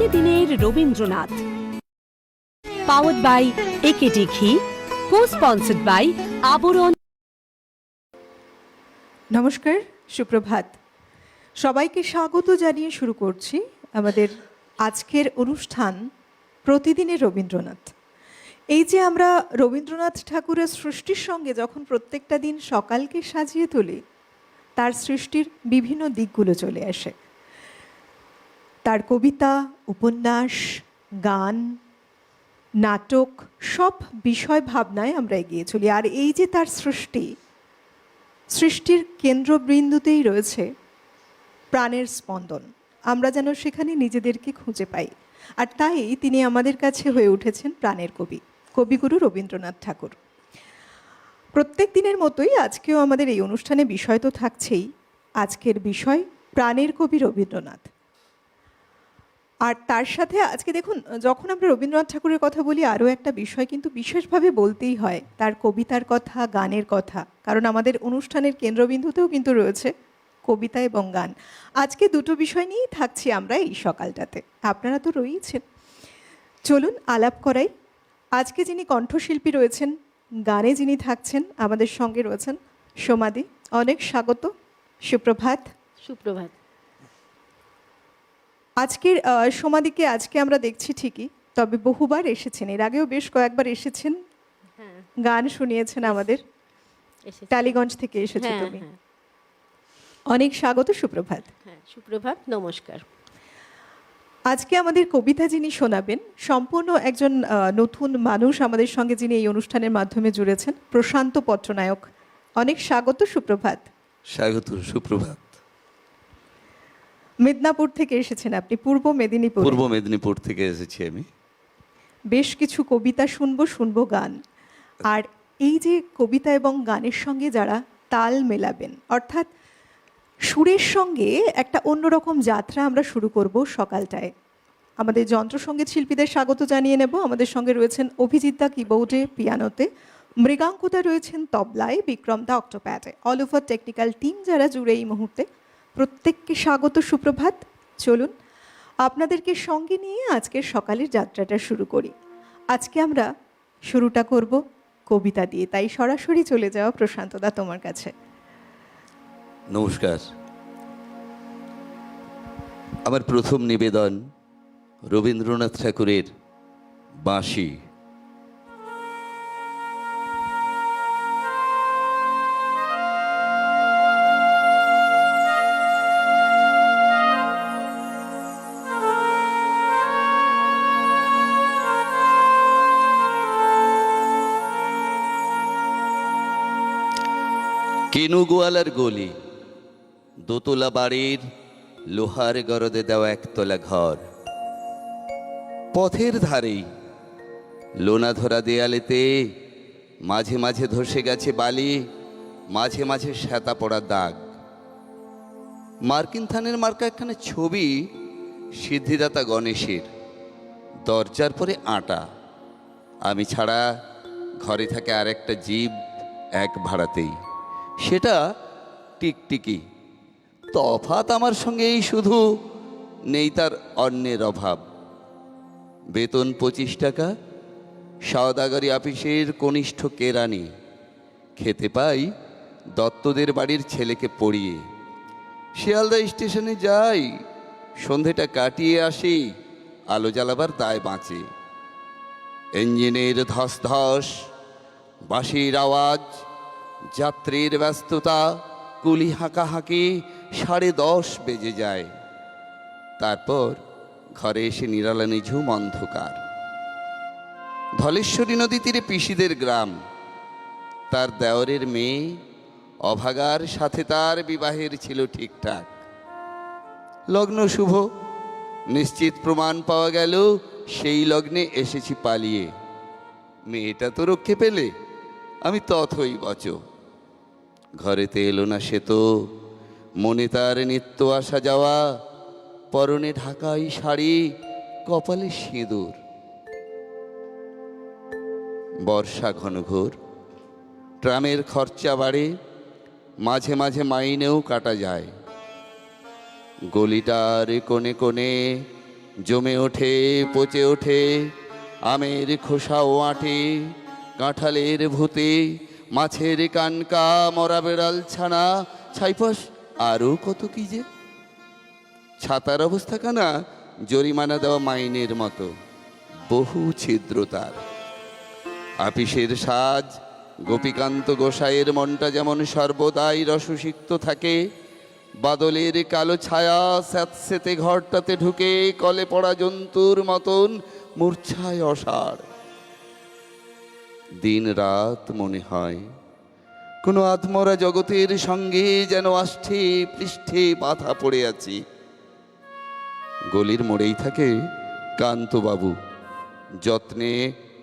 প্রতিদিনের Rabindranath, powered by AKD ঘি, কো-স্পন্সর্ড by আবরণ। নমস্কার, সুপ্রভাত। সবাইকে স্বাগত জানিয়ে শুরু করছি আমাদের আজকের অনুষ্ঠান প্রতিদিনের রবীন্দ্রনাথ। এই যে আমরা রবীন্দ্রনাথ ঠাকুরের সৃষ্টির সঙ্গে যখন প্রত্যেকটা দিন সকালকে সাজিয়ে তুলি, তার সৃষ্টির বিভিন্ন দিকগুলো চলে আসে। তার কবিতা, উপন্যাস, গান, নাটক, সব বিষয় ভাবনায় আমরা এগিয়ে চলি। আর এই যে তার সৃষ্টির কেন্দ্রবিন্দুতেই রয়েছে প্রাণের স্পন্দন। আমরা যেন সেখানে নিজেদেরকে খুঁজে পাই। আর তাই তিনি আমাদের কাছে হয়ে উঠেছেন প্রাণের কবি, কবিগুরু রবীন্দ্রনাথ ঠাকুর। প্রত্যেক দিনের মতোই আজকেও আমাদের এই অনুষ্ঠানে বিষয় তো থাকছেই। আজকের বিষয় প্রাণের কবি রবীন্দ্রনাথ। আর তার সাথে আজকে দেখুন, যখন আমরা রবীন্দ্রনাথ ঠাকুরের কথা বলি, আরও একটা বিষয় কিন্তু বিশেষভাবে বলতেই হয়, তার কবিতার কথা, গানের কথা। কারণ আমাদের অনুষ্ঠানের কেন্দ্রবিন্দুতেও কিন্তু রয়েছে কবিতা এবং গান। আজকে দুটো বিষয় নিয়েই থাকছি আমরা এই সকালটাতে। আপনারা তো রয়েইছেন, চলুন আলাপ করাই। আজকে যিনি কণ্ঠশিল্পী রয়েছেন, গানে যিনি থাকছেন, আমাদের সঙ্গে রয়েছেন সোমাদি। অনেক স্বাগত, সুপ্রভাত। সুপ্রভাত। আজকের সোমাদিকে আজকে আমরা দেখছি ঠিকই, তবে বহুবার এসেছেন, এর আগেও বেশ কয়েকবার এসেছেন, গান শুনিয়েছেন আমাদের। টালিগঞ্জ থেকে এসেছো তুমি। অনেক স্বাগত, সুপ্রভাত। সুপ্রভাত, নমস্কার। আজকে আমাদের কবিতা যিনি শোনাবেন, সম্পূর্ণ একজন নতুন মানুষ আমাদের সঙ্গে, যিনি এই অনুষ্ঠানের মাধ্যমে জুড়েছেন, প্রশান্ত পট্টনায়ক। অনেক স্বাগত, সুপ্রভাত। স্বাগত, সুপ্রভাত। মেদিনীপুর থেকে এসেছেন আপনি, পূর্ব মেদিনীপুর থেকে এসেছি আমি। বেশ কিছু কবিতা শুনবো গান। আর এই যে কবিতা এবং গানের সঙ্গে যারা তাল মেলাবেন, অর্থাৎ সুরের সঙ্গে একটা অন্যরকম যাত্রা আমরা শুরু করব সকালটায়। আমাদের যন্ত্রসঙ্গীত শিল্পীদের স্বাগত জানিয়ে নেব। আমাদের সঙ্গে রয়েছেন অভিজিৎদা কিবোর্ডে, পিয়ানোতে, মৃগাঙ্কদা রয়েছেন তবলায়, বিক্রমদা অক্টোপ্যাডে। অল ওভার টেকনিক্যাল টিম যারা জুড়ে এই মুহূর্তে, প্রত্যেককে স্বাগত, সুপ্রভাত। চলুন আপনাদেরকে সঙ্গে নিয়ে আজকের সকালের যাত্রাটা শুরু করি। আজকে আমরা শুরুটা করব কবিতা দিয়ে, তাই সরাসরি চলে যাওয়া প্রশান্তদা তোমার কাছে। নমস্কার। আমার প্রথম নিবেদন রবীন্দ্রনাথ ঠাকুরের বাঁশি। কেনুগোয়ালার গলি, দোতলা বাড়ির লোহার গরদে দেওয়া একতলা ঘর, পথের ধারেই লোনা ধরা দেয়ালেতে মাঝে মাঝে ধসে গেছে বালি, মাঝে মাঝে শ্যাতা পড়া দাগ। মার্কিন থানের মার্কা একখানে ছবি সিদ্ধিদাতা গণেশের, দরজার পরে আটা। আমি ছাড়া ঘরে থাকে আর একটা জীব এক ভাড়াতেই, সেটা টিকটিকি। তফাৎ আমার সঙ্গে এই শুধু, নেই তার অন্যের অভাব। বেতন 25 টাকা, সওদাগরি আপিসের কনিষ্ঠ কেরানি। খেতে পাই দত্তদের বাড়ির ছেলেকে পড়িয়ে। শিয়ালদা স্টেশনে যাই, সন্ধেটা কাটিয়ে আসি, আলো জ্বালাবার দায় বাঁচে। ইঞ্জিনের ধস ধস, বাঁশির আওয়াজ, যাত্রীর ব্যস্ততা, কুলি হাঁকাহাঁকি, 10:30 বেজে যায়। তারপর ঘরে এসে নিরালা নিঝুম অন্ধকার। ধলেশ্বরী নদী তীরে পিসিদের গ্রাম। তার দেওরের মেয়ে অভাগার সাথে তার বিবাহের ছিল ঠিকঠাক। লগ্ন শুভ, নিশ্চিত প্রমাণ পাওয়া গেল সেই লগ্নে এসেছি পালিয়ে। মেয়েটা তো রক্ষে পেলে, আমি তথই বচ। ঘরেতে এলো না সে তো, মনে তার নিত্য আসা যাওয়া, পরনে ঢাকাই শাড়ি, কপালে সিঁদুর। বর্ষা ঘনঘোর, ট্রামের খরচা বাড়ে, মাঝে মাঝে মাইনেও কাটা যায়। গলিটার কোণে কোণে জমে ওঠে পচে ওঠে আমের খোসাও আটে, কাঁঠালের ভূতে, মাছের কানকা, মরা বেড়াল ছানা, ছাইপাশ আরও কত কি যে। ছাতার অবস্থা কানা জরিমানা দেওয়া মাইনের মতো, বহু ছিদ্র তার। আপিসের সাজ গোপীকান্ত গোসাইয়ের মনটা যেমন সর্বদাই রসসিক্ত থাকে, বাদলের কালো ছায়া স্যাঁতসেতে ঘরটাতে ঢুকে কলে পড়া জন্তুর মতন মূর্ছায় অসাড়। দিন রাত মনে হয় কোনো আত্মরা জগতের সঙ্গে যেন আষ্ঠে পৃষ্ঠে বাধা পড়ে আছি। গলির মোড়েই থাকে কান্তবাবু, যত্নে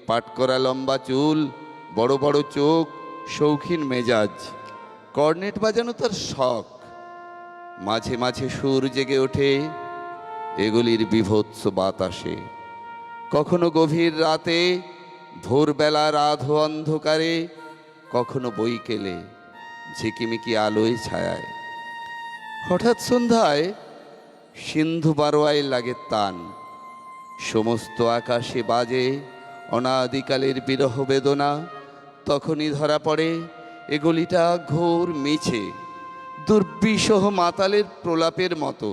পাট করা লম্বা চুল, বড় বড় চোখ, শৌখিন মেজাজ। কর্নেট বাজানো তার শখ। মাঝে মাঝে সুর জেগে ওঠে এগুলির বিভৎস বাতাসে। কখনো গভীর রাতে, ভোরবেলার আধো অন্ধকারে, কখনো বৈকেলে ঝিকিমিকি আলোয় ছায়ায়। হঠাৎ সন্ধ্যায় সিন্ধু বারোয়ায় লাগে তান, সমস্ত আকাশে বাজে অনাদিকালের বিরহ বেদনা। তখনই ধরা পড়ে এগুলিটা ঘোর মিছে, দুর্বিষহ মাতালের প্রলাপের মতো।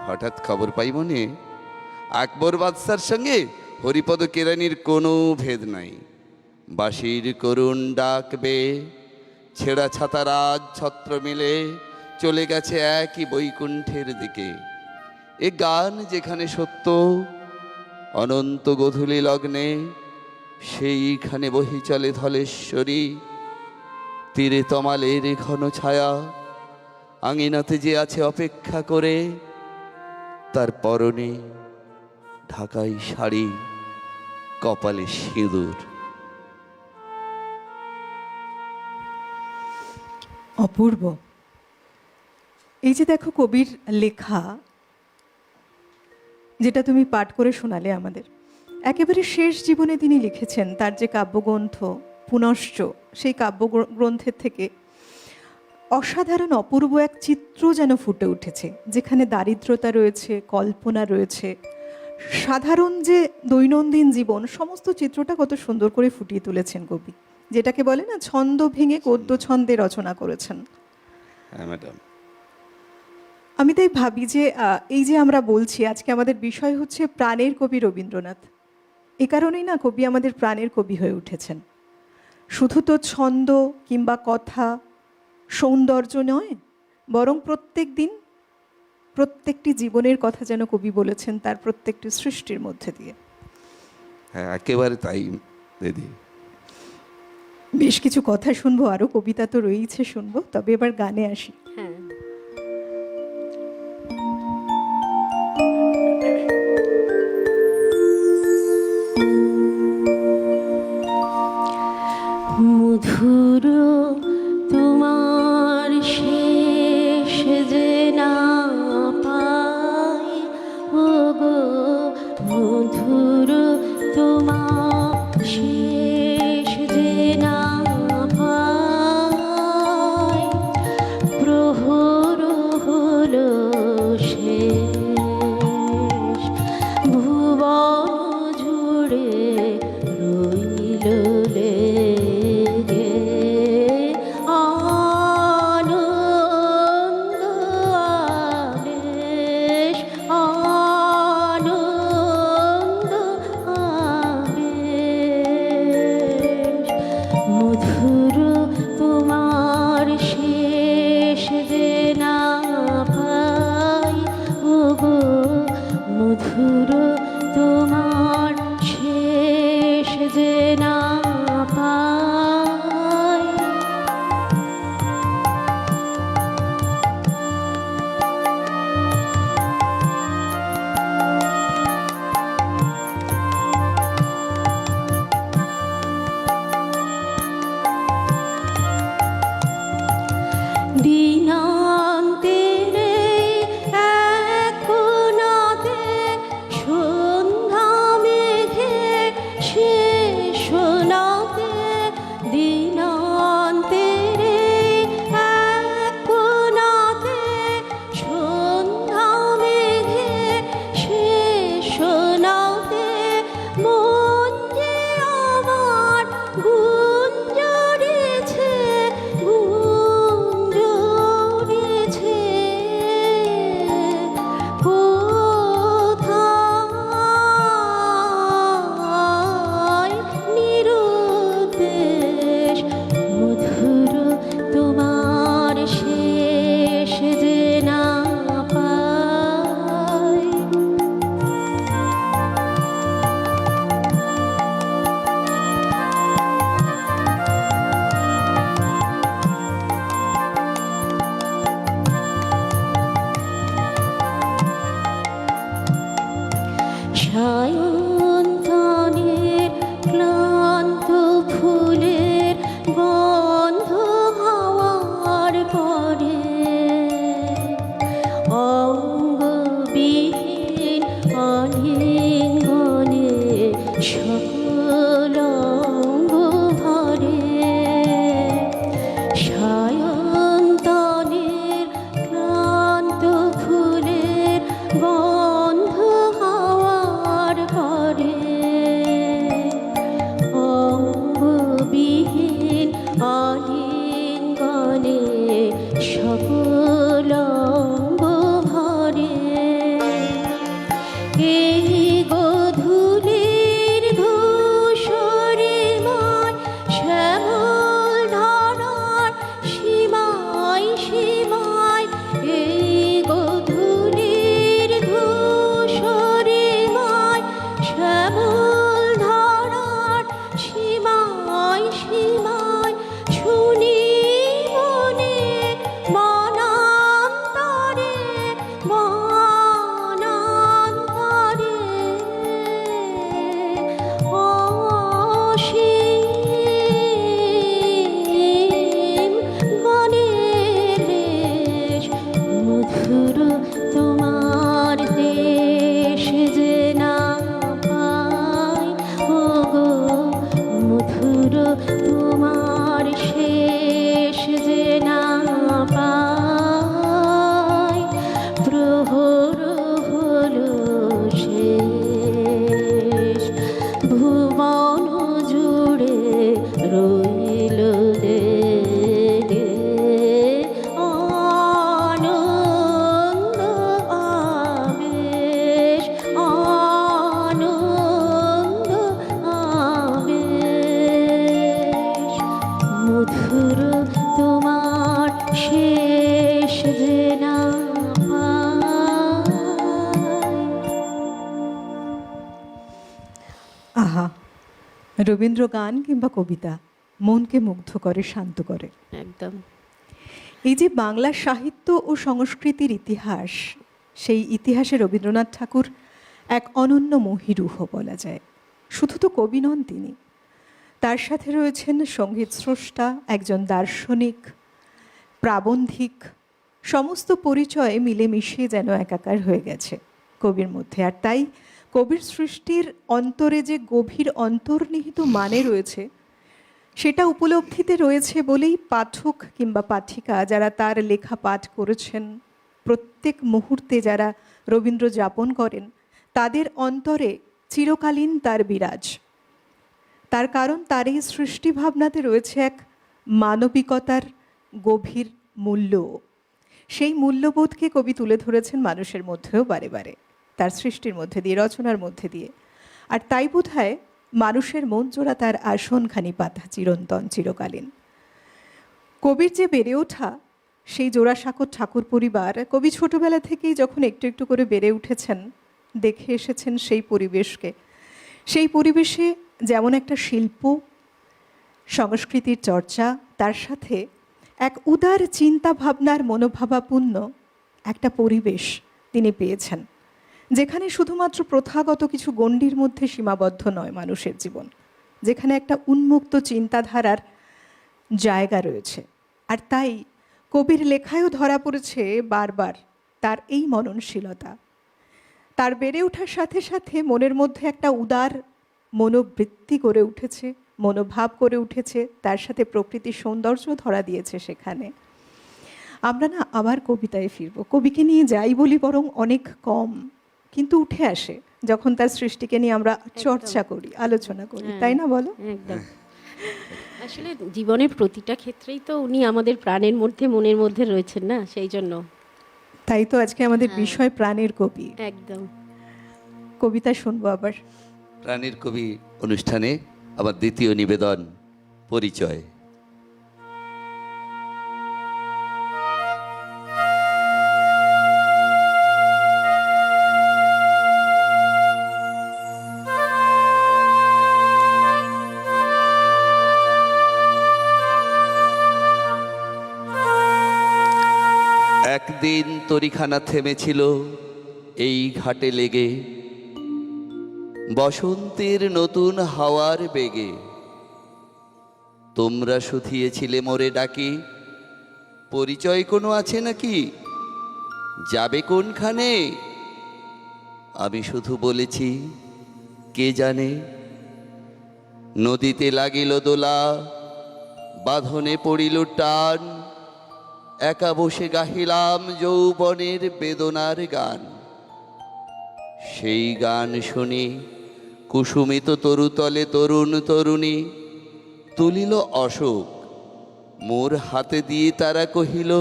হঠাৎ খবর পাই মনে, আকবর বাদশার সঙ্গে হরিপদ কেরানির কোনো ভেদ নাই। বাঁশির করুণ ডাকবে, ছেঁড়া ছাতা রাজ ছত্র মিলে চলে গেছে একই বৈকুণ্ঠের দিকে। এ গান যেখানে সত্য, অনন্ত গধূলি লগ্নে সেইখানে বহি চলে ধলেশ্বরী। তীরে তমালের ঘন ছায়া, আঙিনাতে যে আছে অপেক্ষা করে, তার পরনে ঢাকাই শাড়ি, কপালে সিঁদুর। অপূর্ব। এই যে দেখো কবির লেখা, যেটা তুমি পাঠ করে শোনালে আমাদের, একেবারে শেষ জীবনে তিনি লিখেছেন তার যে কাব্যগ্রন্থ পুনশ্চ, সেই কাব্যগ্রন্থের থেকে অসাধারণ অপূর্ব এক চিত্র যেন ফুটে উঠেছে, যেখানে দারিদ্রতা রয়েছে, কল্পনা রয়েছে, সাধারণ যে দৈনন্দিন জীবন, সমস্ত চিত্রটা কত সুন্দর করে ফুটিয়ে তুলেছেন কবি। যেটাকে বলে না, ছন্দ ভেঙে গদ্য ছন্দে রচনা করেছেন। হ্যাঁ ম্যাডাম। আমি তাই ভাবি যে এই যে আমরা বলছি আজকে আমাদের বিষয় হচ্ছে প্রাণের কবি রবীন্দ্রনাথ। এ কারণেই না কবি আমাদের প্রাণের কবি হয়ে উঠেছেন। শুধু তো ছন্দ কিংবা কথা সৌন্দর্য নয়, বরং প্রত্যেক দিন প্রত্যেকটি জীবনের কথা যেন কবি বলেছেন তার প্রত্যেকটি সৃষ্টির মধ্যে দিয়ে। হ্যাঁ, একেবারে তাই দিদি। বেশ কিছু কথা শুনবো, আরও কবিতা তো রয়েছে শুনবো, তবে এবার গানে আসি। হ্যাঁ, মধুর তোমার শেষ যে না পাই, ও গো মধুর তোমার শেষ যে না পাই, প্রহর হলো শেষ, ভুবন জুড়ে রইল লেগে আনন্দ আবেশ, আনন্দ আবেশ, মধুর তোমার শেষ যে না পাই, ও গো মধুর তোমার শেষ যে না পাই। বন্ধ হওয়ার পরে অঙ্গবিহীন অলিঙ্গনে সকল অঙ্গ ভরে সায়ন্তনের ক্লান্ত ফুলের গন্ধ হওয়ার পরে অঙ্গবিহীন অলিঙ্গনে সকল অঙ্গ ভরে এই গধূলির ধূসরে মায় শ্যামল ধারার সীমায় সীমায় এই গধূলির ধূসরে মায় শ্যামল ধারার সীমায় সীমায় শুনি মনে মনান্তরে মনান্তরে অসীম মনের রেশ মধুর তোমার দেশ যে না পাই ওগো মধুর তোমার শেষ যে না পাই প্রহর হলো শেষ ভুবন জুড়ে রইল লেগে আনন্দ আবেশ আনন্দ আবেশ মধুর তোমার শেষ যে না পাই। আহা, রবীন্দ্র গান কিংবা কবিতা মনকে মুগ্ধ করে, শান্ত করে। একদম এই যে বাংলা সাহিত্য ও সংস্কৃতির ইতিহাস, সেই ইতিহাসে রবীন্দ্রনাথ ঠাকুর এক অনন্য মহিরুহ বলা যায়। শুধু তো কবি নন তিনি, তার সাথে রয়েছেন সঙ্গীত স্রষ্টা, একজন দার্শনিক, প্রাবন্ধিক। সমস্ত পরিচয় মিলেমিশে যেন একাকার হয়ে গেছে কবির মধ্যে। আর তাই কবির সৃষ্টির অন্তরে যে গভীর অন্তর্নিহিত মানে রয়েছে, সেটা উপলব্ধিতে রয়েছে বলেই পাঠক কিংবা পাঠিকা যারা তার লেখা পাঠ করেছেন, প্রত্যেক মুহূর্তে যারা রবীন্দ্র যাপন করেন, তাদের অন্তরে চিরকালীন তার বিরাজ। তার কারণ তার এই সৃষ্টি ভাবনাতে রয়েছে এক মানবিকতার গভীর মূল্য। সেই মূল্যবোধকে কবি তুলে ধরেছেন মানুষের মধ্যেও বারে বারে, তার সৃষ্টির মধ্যে দিয়ে, রচনার মধ্যে দিয়ে। আর তাই বোধহয় মানুষের মন জোড়া তার আসনখানি পাতা চিরন্তন, চিরকালীন। কবির যে বেড়ে ওঠা, সেই জোড়াসাঁকোর ঠাকুর পরিবার, কবি ছোটবেলা থেকেই যখন একটু একটু করে বেড়ে উঠেছেন, দেখে এসেছেন সেই পরিবেশকে। সেই পরিবেশে যেমন একটা শিল্প, সংস্কৃতির চর্চা, তার সাথে এক উদার চিন্তা ভাবনার মনোভাবাপূর্ণ একটা পরিবেশ তিনি পেয়েছেন, যেখানে শুধুমাত্র প্রথাগত কিছু গণ্ডির মধ্যে সীমাবদ্ধ নয় মানুষের জীবন, যেখানে একটা উন্মুক্ত চিন্তাধারার জায়গা রয়েছে। আর তাই কবির লেখায়ও ধরা পড়েছে বারবার তার এই মননশীলতা। তার বেড়ে ওঠার সাথে সাথে মনের মধ্যে একটা উদার মনোবৃত্তি গড়ে উঠেছে, মনোভাব গড়ে উঠেছে, তার সাথে প্রকৃতির সৌন্দর্য ধরা দিয়েছে সেখানে। আমরা না আবার কবিতায় ফিরব, কবিকে নিয়ে যাই বলি বরং অনেক কম, কিন্তু উঠে আসে যখন তার সৃষ্টিকে নিয়ে আমরা চর্চা করি, আলোচনা করি, তাই না বলো? একদম। আসলে জীবনের প্রতিটা ক্ষেত্রেই তো উনি আমাদের প্রাণের মধ্যে, মনের মধ্যে রয়েছেন না, সেই জন্য। তাই তো আজকে আমাদের বিষয় প্রাণের কবি। একদম। কবিতা শুনবো আবার। প্রাণের কবি অনুষ্ঠানে আবার দ্বিতীয় নিবেদন, পরিচয়। একদিন তরিখানা থেমেছিল এই ঘাটে লেগে, বসন্তের নতুন হাওয়ার বেগে। তোমরা শুধিয়েছিলে মোরে ডাকি, পরিচয় কোনো আছে নাকি, যাবে কোনখানে? আমি শুধু বলেছি কে জানে। নদীতে লাগিল দোলা, বাঁধনে পড়িল টান, একা বসে গাহিলাম যৌবনের বেদনার গান। সেই গান শুনি কুসুমিত তরুতলে তরুণ তরুণী তুলিল অশোক, মোর হাতে দিয়ে তারা কহিল,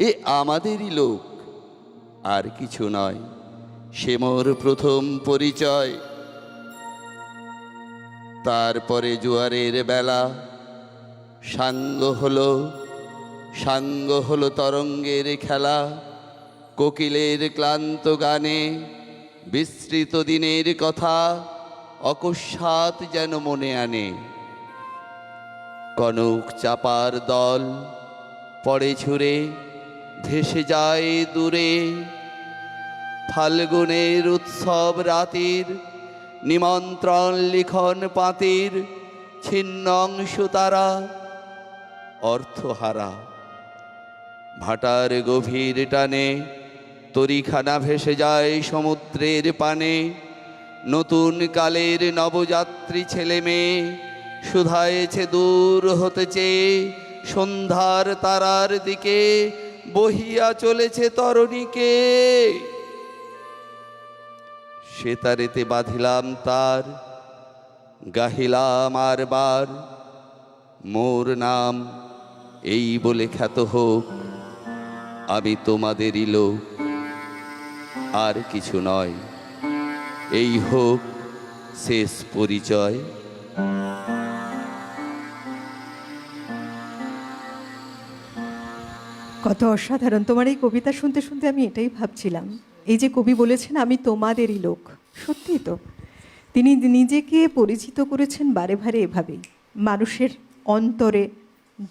এ আমাদেরই লোক। আর কিছু নয়, সে মোর প্রথম পরিচয়। তারপরে জোয়ারের বেলা সাঙ্গ হলো তরঙ্গের খেলা, কোকিলের ক্লান্ত গানে বিস্তৃত দিনের কথা অকস্মাৎ যেন মনে আনে। কনক চাপার দল পড়ে ছুঁড়ে ভেসে যায় দূরে, ফাল্গুনের উৎসব রাতির নিমন্ত্রণ লিখন পাতির ছিন্ন অংশ তারা অর্থহারা। ভাটার গভীর টানে তরিখানা ভেসে যায় সমুদ্রের পানে, নতুন কালের নবযাত্রী ছেলে মেয়ে শুধায়েছে দূর হতে চেয়ে, সন্ধ্যার তারার দিকে বহিয়া চলেছে তরণীকে। সে তারেতে বাঁধিলাম তার, গাহিলাম আর বার, মোর নাম এই বলে খ্যাত হোক, আমি তোমাদেরই লোক। আর কিছু নয়, এই হোক শেষ পরিচয়। কত অসাধারণ! তোমার এই কবিতা শুনতে শুনতে আমি এটাই ভাবছিলাম, এই যে কবি বলেছেন আমি তোমাদেরই লোক, সত্যি তো তিনি নিজেকে পরিচিত করেছেন বারে ভারে এভাবেই, মানুষের অন্তরে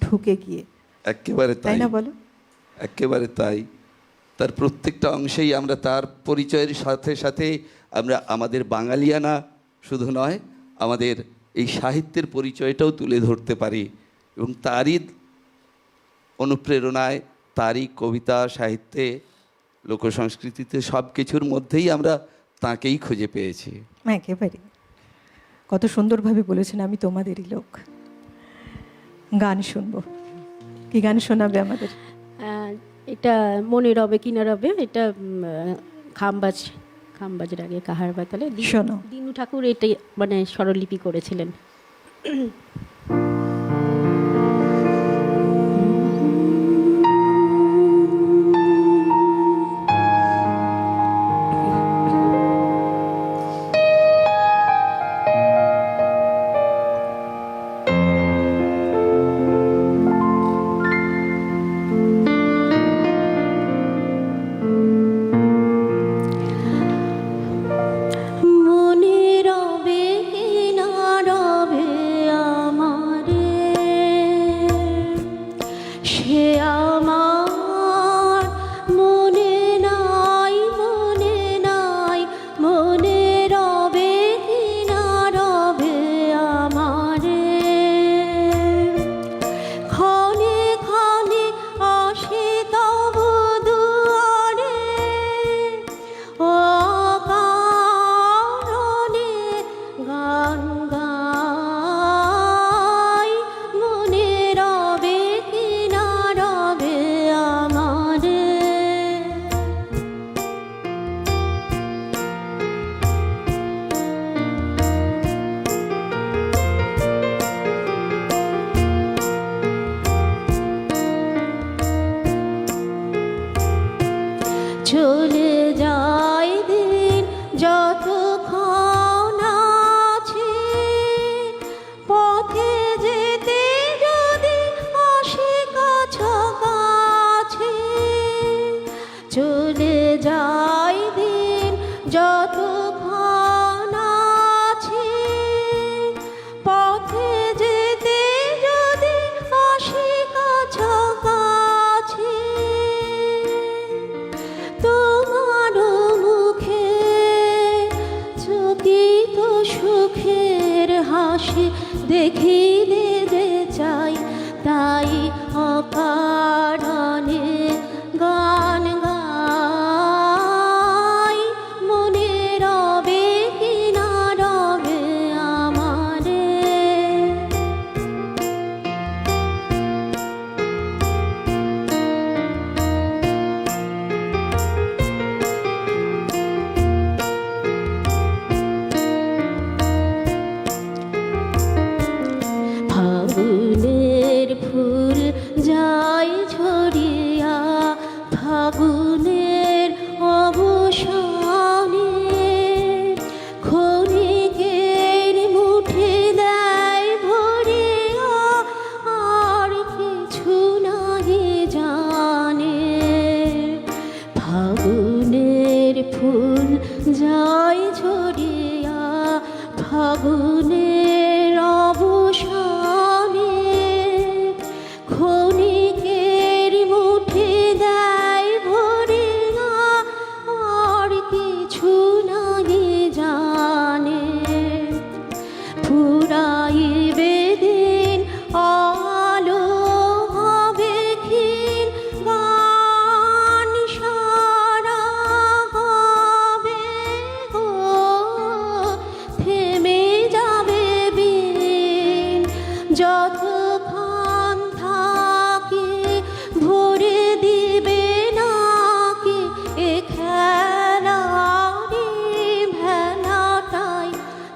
ঢুকে গিয়ে। একেবারে তাই না বলো? একেবারে তাই। তার প্রত্যেকটা অংশেই আমরা তার পরিচয়ের সাথে সাথে আমরা আমাদের বাঙালিয়ানা শুধু নয়, আমাদের এই সাহিত্যের পরিচয়টাও তুলে ধরতে পারি, এবং তারই অনুপ্রেরণায়, তারই কবিতা সাহিত্যে, লোকসংস্কৃতিতে সব কিছুর মধ্যেই আমরা তাঁকেই খুঁজে পেয়েছি। একেবারে কত সুন্দরভাবে বলেছেন আমি তোমাদেরই লোক। গান শুনবো, কি গান শোনাবে আমাদের? এটা মনে রবে কিনা রবে, এটা খামবাজের আগে কাহার বাতালে শোনো। দিনু ঠাকুর এটাই মানে স্বরলিপি করেছিলেন। চলে যায় দিন যতক্ষণ আছে পথে যেতে যদি আসে কাছাকাছি, চলে যায় দিন যতক্ষণ আছে পথে যেতে যদি আসে কাছাকাছি, তোমার মুখে চকিত সুখের হাসি দেখিলে চাই, তাই অকারণে গান গাই। মনে রবে কি না রবে আমারে, ফাগুনের ফুল যায় ঝরিয়া, ফাগুনের অবসানে ক্ষণিকের মুঠে দেয় ভরিয়া, আর কিছু নাহি জানে। ফাগুনের ফুল যায় ঝরিয়া, ফাগুনের অবসানে ক্ষণিকের মুঠে দেয় ভরিয়া, আর কিছু নাহি জানে। ফুরাইবে দিন আলো হবে ক্ষীণ, গান সারা হবে গো, থেমে যাবে বিন। যতক্ষণ থাকি ভরে দিবে নাকি এ খেলারি ভেলাটাই,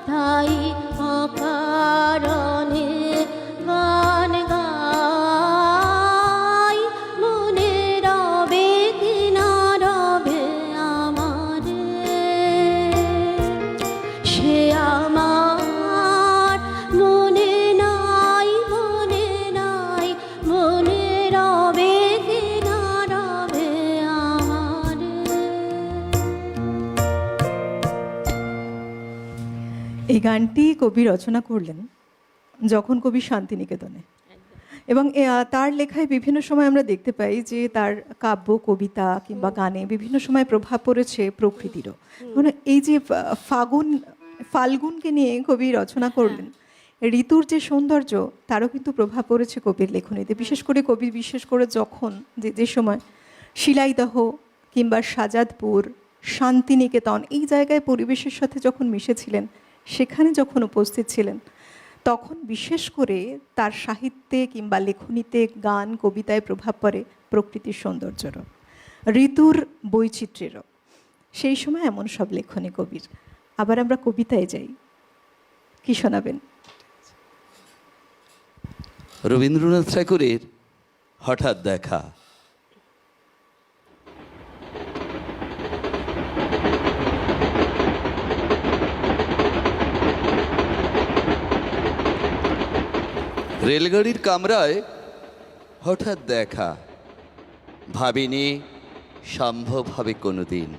তাই অকারণে গান গাই। মনে রবে কি না রবে আমারে, সে আমার মনে নাই, মনে নাই, মনে রবে কি না রবে আমারে। এই গানটি কবি রচনা করলেন যখন কবি শান্তিনিকেতনে, এবং তার লেখায় বিভিন্ন সময় আমরা দেখতে পাই যে তার কাব্য কবিতা কিংবা গানে বিভিন্ন সময় প্রভাব পড়েছে প্রকৃতিরও। মানে এই যে ফাল্গুনকে নিয়ে কবি রচনা করলেন, ঋতুর যে সৌন্দর্য তারও কিন্তু প্রভাব পড়েছে কবির লেখনীতে। বিশেষ করে যখন যে সময় শিলাইদহ কিংবা সাজাদপুর, শান্তিনিকেতন এই জায়গায় পরিবেশের সাথে যখন মিশেছিলেন, সেখানে যখন উপস্থিত ছিলেন, তখন বিশেষ করে তার সাহিত্যে কিংবা লেখনীতে, গান কবিতায় প্রভাব পড়ে প্রকৃতির সৌন্দর্যেরও, ঋতুর বৈচিত্র্যেরও। সেই সময় এমন সব লেখনী কবির। আবার আমরা কবিতায় যাই, কি শোনাবেন? রবীন্দ্রনাথ ঠাকুরের হঠাৎ দেখা। রেলগাড়ির কামরায় হঠাৎ দেখা, ভাবিনি সম্ভব হবে কোনোদিন।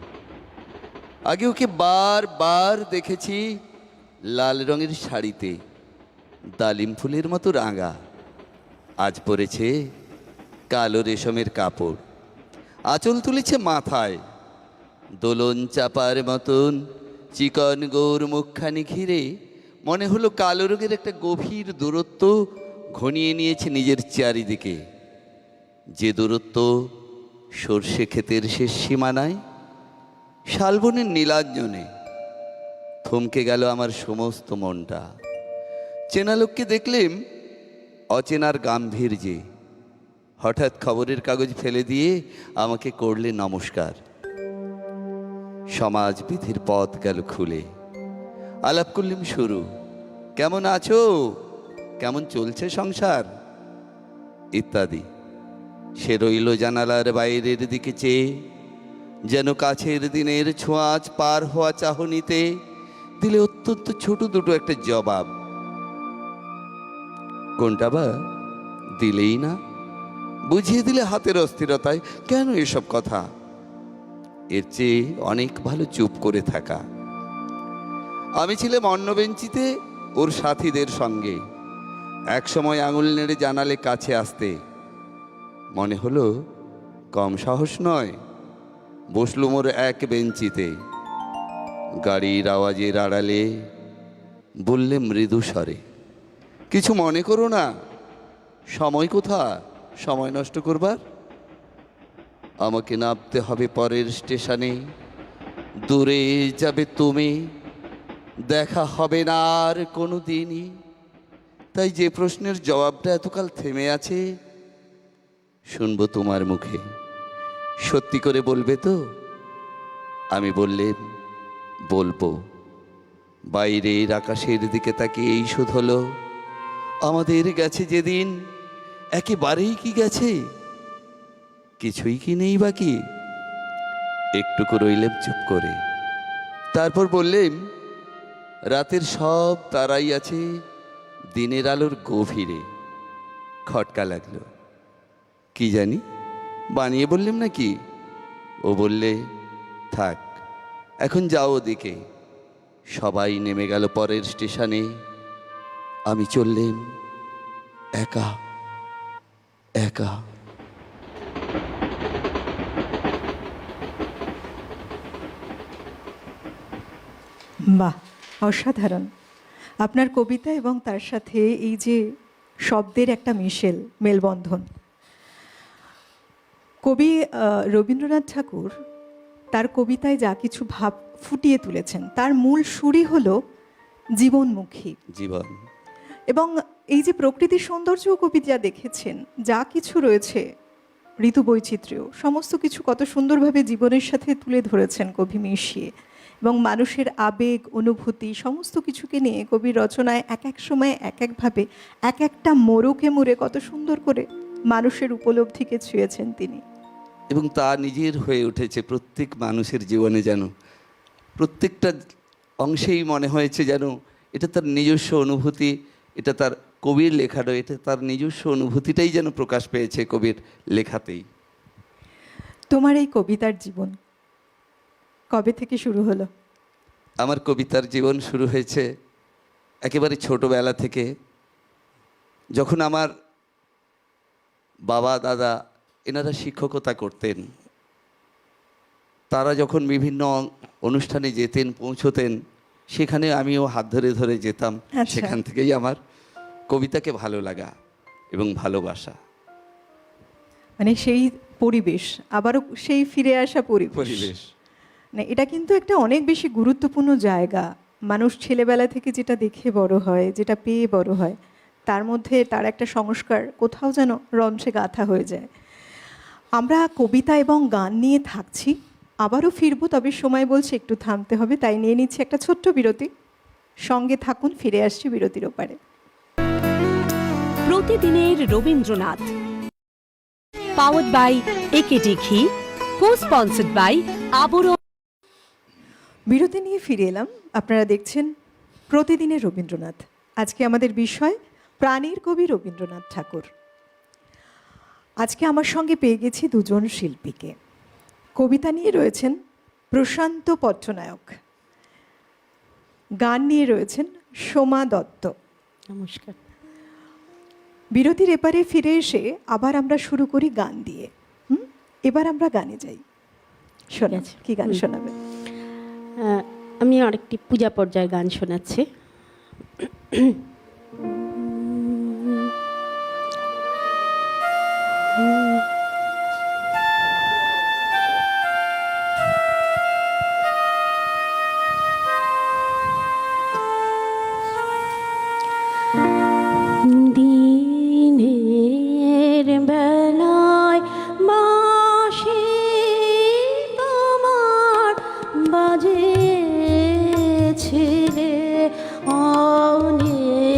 আগে ওকে বারবার দেখেছি লাল রঙের শাড়িতে, ডালিম ফুলের মতো রাঙা। আজ পরেছে কালো রেশমের কাপড়, আঁচল তুলেছে মাথায়, দোলন চাপার মতন চিকন গৌর মুখখানি ঘিরে মনে হলো কালো রঙের একটা গভীর দূরত্ব ঘনিয়ে নিয়েছে নিজের চারিদিকে, যে দূরত্ব সর্ষে ক্ষেতের শেষ সীমানায়, শালবনের নীলাঞ্জনে। থমকে গেল আমার সমস্ত মনটা। চেনা লোককে দেখলেম অচেনার গাম্ভীর্যে। হঠাৎ খবরের কাগজ ফেলে দিয়ে আমাকে করলে নমস্কার। সমাজবিধির পথ গেল খুলে। আলাপ করলাম শুরু, কেমন আছো, কেমন চলছে সংসার ইত্যাদি। সে রইল জানালার বাইরের দিকে চেয়ে, যেন কাছের দিনের ছোঁয়াচ পার হওয়া চাহনিতে দিলে অত্যন্ত ছোট দুটো একটা জবাব। কোনটা বা দিলেই না, বুঝিয়ে দিলে হাতের অস্থিরতায় কেন এসব কথা। এর চেয়ে অনেক ভালো চুপ করে থাকা। আমি ছিলাম অন্য বেঞ্চিতে ওর সাথীদের সঙ্গে। এক সময় আঙুল নেড়ে জানালে কাছে আসতে, মনে হলো কম সাহস নয়। বসলুম ওর এক বেঞ্চিতে। গাড়ির আওয়াজের আড়ালে বললে মৃদু স্বরে, কিছু মনে করো না, সময় কোথা সময় নষ্ট করবার? আমাকে নামতে হবে পরের স্টেশনে, দূরে যাবে তুমি, দেখা হবে না আর কোনো দিনই। তাই যে প্রশ্নের জবাবটা এতকাল থেমে আছে, শুনবো তোমার মুখে। সত্যি করে বলবে তো? আমি বললেন, বলবো। বাইরের আকাশের দিকে তাকিয়ে এই শোধ হলো, আমাদের গেছে যেদিন একেবারেই কি গেছে, কিছুই কি নেই বাকি। একটুকু রইলেম চুপ করে, তারপর বললেন, রাতের সব তারাই আছে দিনের আলোর গভীরে। খটকা লাগলো, কি জানি বানিয়ে বললাম নাকি। ও বললে, থাক এখন যাও ওদিকে। সবাই নেমে গেল পরের স্টেশনে, আমি চললেন একা একা। বাহ, অসাধারণ। আপনার কবিতা এবং তার সাথে এই যে শব্দের একটা মেলবন্ধন। কবি রবীন্দ্রনাথ ঠাকুর তার কবিতায় যা কিছু ভাব ফুটিয়ে তুলেছেন, তার মূল সুরই হলো জীবনমুখী। জীবন এবং এই যে প্রকৃতির সৌন্দর্য কবি যা দেখেছেন, যা কিছু রয়েছে, ঋতু বৈচিত্র্য, সমস্ত কিছু কত সুন্দরভাবে জীবনের সাথে তুলে ধরেছেন কবি মিশিয়ে। এবং মানুষের আবেগ, অনুভূতি সমস্ত কিছুকে নিয়ে কবির রচনায় এক এক সময় এক একভাবে এক একটা মোড়কে মোড়ে কত সুন্দর করে মানুষের উপলব্ধিকে ছুঁয়েছেন তিনি। এবং তা নিজের হয়ে উঠেছে প্রত্যেক মানুষের জীবনে, যেন প্রত্যেকটা অংশেই মনে হয়েছে যেন এটা তার নিজস্ব অনুভূতি, এটা তার কবির লেখা নয়, এটা তার নিজস্ব অনুভূতিটাই যেন প্রকাশ পেয়েছে কবির লেখাতেই। তোমার এই কবিতার জীবন কবে থেকে শুরু হলো? আমার কবিতার জীবন শুরু হয়েছে একেবারে ছোটোবেলা থেকে, যখন আমার বাবা দাদা এনারা শিক্ষকতা করতেন। তারা যখন বিভিন্ন অনুষ্ঠানে যেতেন, পৌঁছতেন, সেখানে আমিও হাত ধরে ধরে যেতাম। আচ্ছা। সেখান থেকেই আমার কবিতাকে ভালো লাগা এবং ভালোবাসা। মানে সেই পরিবেশ, আবারও সেই ফিরে আসা পরিবেশ না, এটা কিন্তু একটা অনেক বেশি গুরুত্বপূর্ণ জায়গা। মানুষ ছেলেবেলা থেকে যেটা দেখে বড় হয়, যেটা পেয়ে বড় হয়, তার মধ্যে তার একটা সংস্কার কোথাও যেন রন্ধ্রে গাঁথা হয়ে যায়। আমরা কবিতা এবং গান নিয়ে থাকছি, আবারও ফিরবো, তবে সময় বলছে একটু থামতে হবে, তাই নিয়ে নিচ্ছি একটা ছোট্ট বিরতি। সঙ্গে থাকুন, ফিরে আসছি বিরতির ওপারে। প্রতিদিনের রবীন্দ্রনাথ, পাওয়ার্ড বাই একেডি ঘি, কো-স্পন্সর্ড বাই আবরণ। বিরতি নিয়ে ফিরে এলাম। আপনারা দেখছেন প্রতিদিনের রবীন্দ্রনাথ। আজকে আমাদের বিষয় প্রাণের কবি রবীন্দ্রনাথ ঠাকুর। আজকে আমার সঙ্গে পেয়ে গেছি দুজন শিল্পীকে। কবিতা নিয়ে রয়েছেন প্রশান্ত পট্টনায়ক, গান নিয়ে রয়েছেন সোমা দত্ত। নমস্কার। বিরতির এপারে ফিরে এসে আবার আমরা শুরু করি গান দিয়ে। এবার আমরা গানে যাই। শোনা, কি গান শোনাবে? আমি আরেকটি পূজা পর্যায়ের গান শোনাচ্ছি। দিনের বেলায় বাঁশি তোমার বাজেছিলে অনেক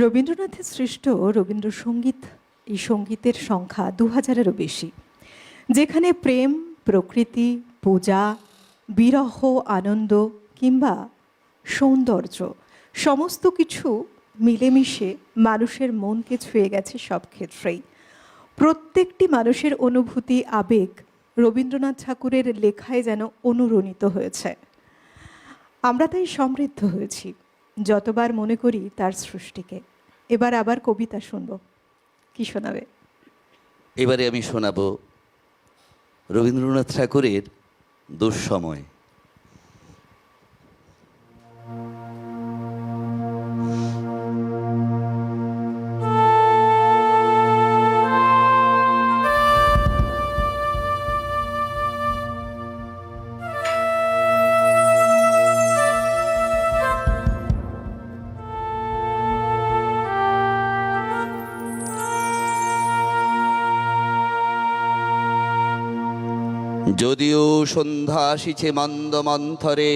রবীন্দ্রনাথের সৃষ্ট রবীন্দ্রসঙ্গীত, এই সঙ্গীতের সংখ্যা 2000-এরও বেশি, যেখানে প্রেম, প্রকৃতি, পূজা, বিরহ, আনন্দ কিংবা সৌন্দর্য সমস্ত কিছু মিলেমিশে মানুষের মনকে ছুঁয়ে গেছে সব ক্ষেত্রেই। প্রত্যেকটি মানুষের অনুভূতি, আবেগ রবীন্দ্রনাথ ঠাকুরের লেখায় যেন অনুরণিত হয়েছে। আমরা তাই সমৃদ্ধ হয়েছি যতবার মনে করি তার সৃষ্টিকে। এবার আবার কবিতা শুনব, কি শোনাবে? এবারে আমি শোনাব রবীন্দ্রনাথ ঠাকুরের দুঃসময়। যদিও সন্ধ্যা আসিছে মন্দ মন্থরে,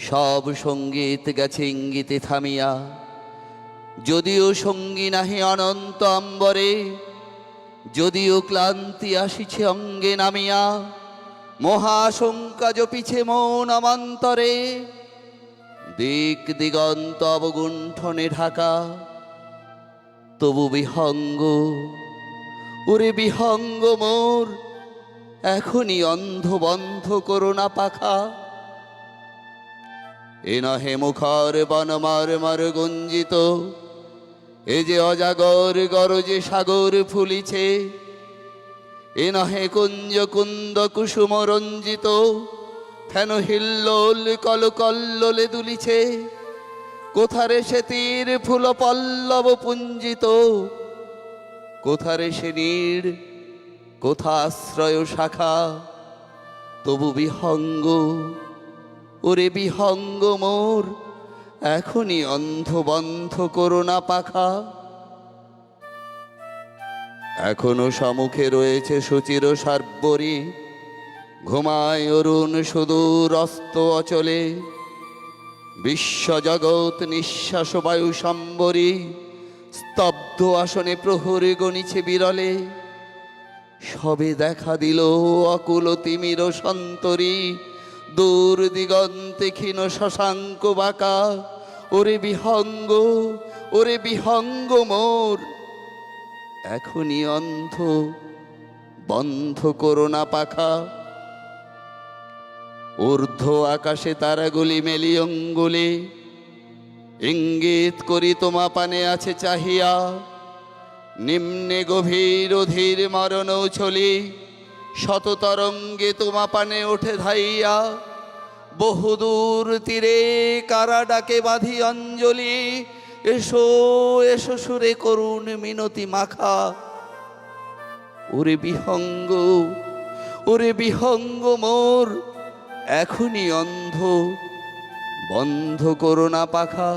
সব সঙ্গীত গেছে ইঙ্গিতে থামিয়া। যদিও সঙ্গী নাহি অনন্ত অম্বরে, যদিও ক্লান্তি আসিছে অঙ্গে নামিয়া। মহাশঙ্কা জপিছে মন অমান্তরে, দিক দিগন্ত অবগুণ্ঠনে ঢাকা। তবু বিহঙ্গ, ওরে বিহঙ্গ মোর, এখনই অন্ধ বন্ধ করোনা পাখা। এ নহে মুখর বনমার মার গঞ্জিত, এ যে অজাগর গরজে সাগর ফুলিছে। এ নহে কুঞ্জ কুন্দ কুসুম রঞ্জিত, ফেন হিল্লোল কলকল্লোলে দুলিছে। কোথারে সে তীর ফুল পল্লব পুঞ্জিত, কোথারে সে নীড়, কোথা আশ্রয় শাখা। তবু বিহঙ্গ, ওরে বিহঙ্গ মোর, এখনই অন্ধ বন্ধ করোনা পাখা। এখনো সম্মুখে রয়েছে সুচির সার্বরী, ঘুমায় অরুণ সুদূর অস্ত অচলে। বিশ্বজগৎ নিঃশ্বাস বায়ু সম্বরী, স্তব্ধ আসনে প্রহরী গণিছে বিরলে। সবে দেখা দিল অকুল তিমির সন্তরী, দূর দিগন্তে ক্ষীণ শশাঙ্ক বাঁকা। ওরে বিহঙ্গ, ওরে বিহঙ্গ মোর, এখনই অন্ধ বন্ধ করোনা পাখা। ঊর্ধ্ব আকাশে তারাগুলি মেলি অঙ্গুলি, ইঙ্গিত করি তোমা পানে আছে চাহিয়া। নিম্নে গভীর অধীর মরণ ছলি, শত তরঙ্গে তোমা পানে ওঠে ধাইয়া। বহুদূর তীরে কারা ডাকে বাঁধি অঞ্জলি, এসো এসো সুরে করুণ মিনতি মাখা। ওরে বিহঙ্গ, ওরে বিহঙ্গ মোর, এখনই অন্ধ বন্ধ করোনা পাখা।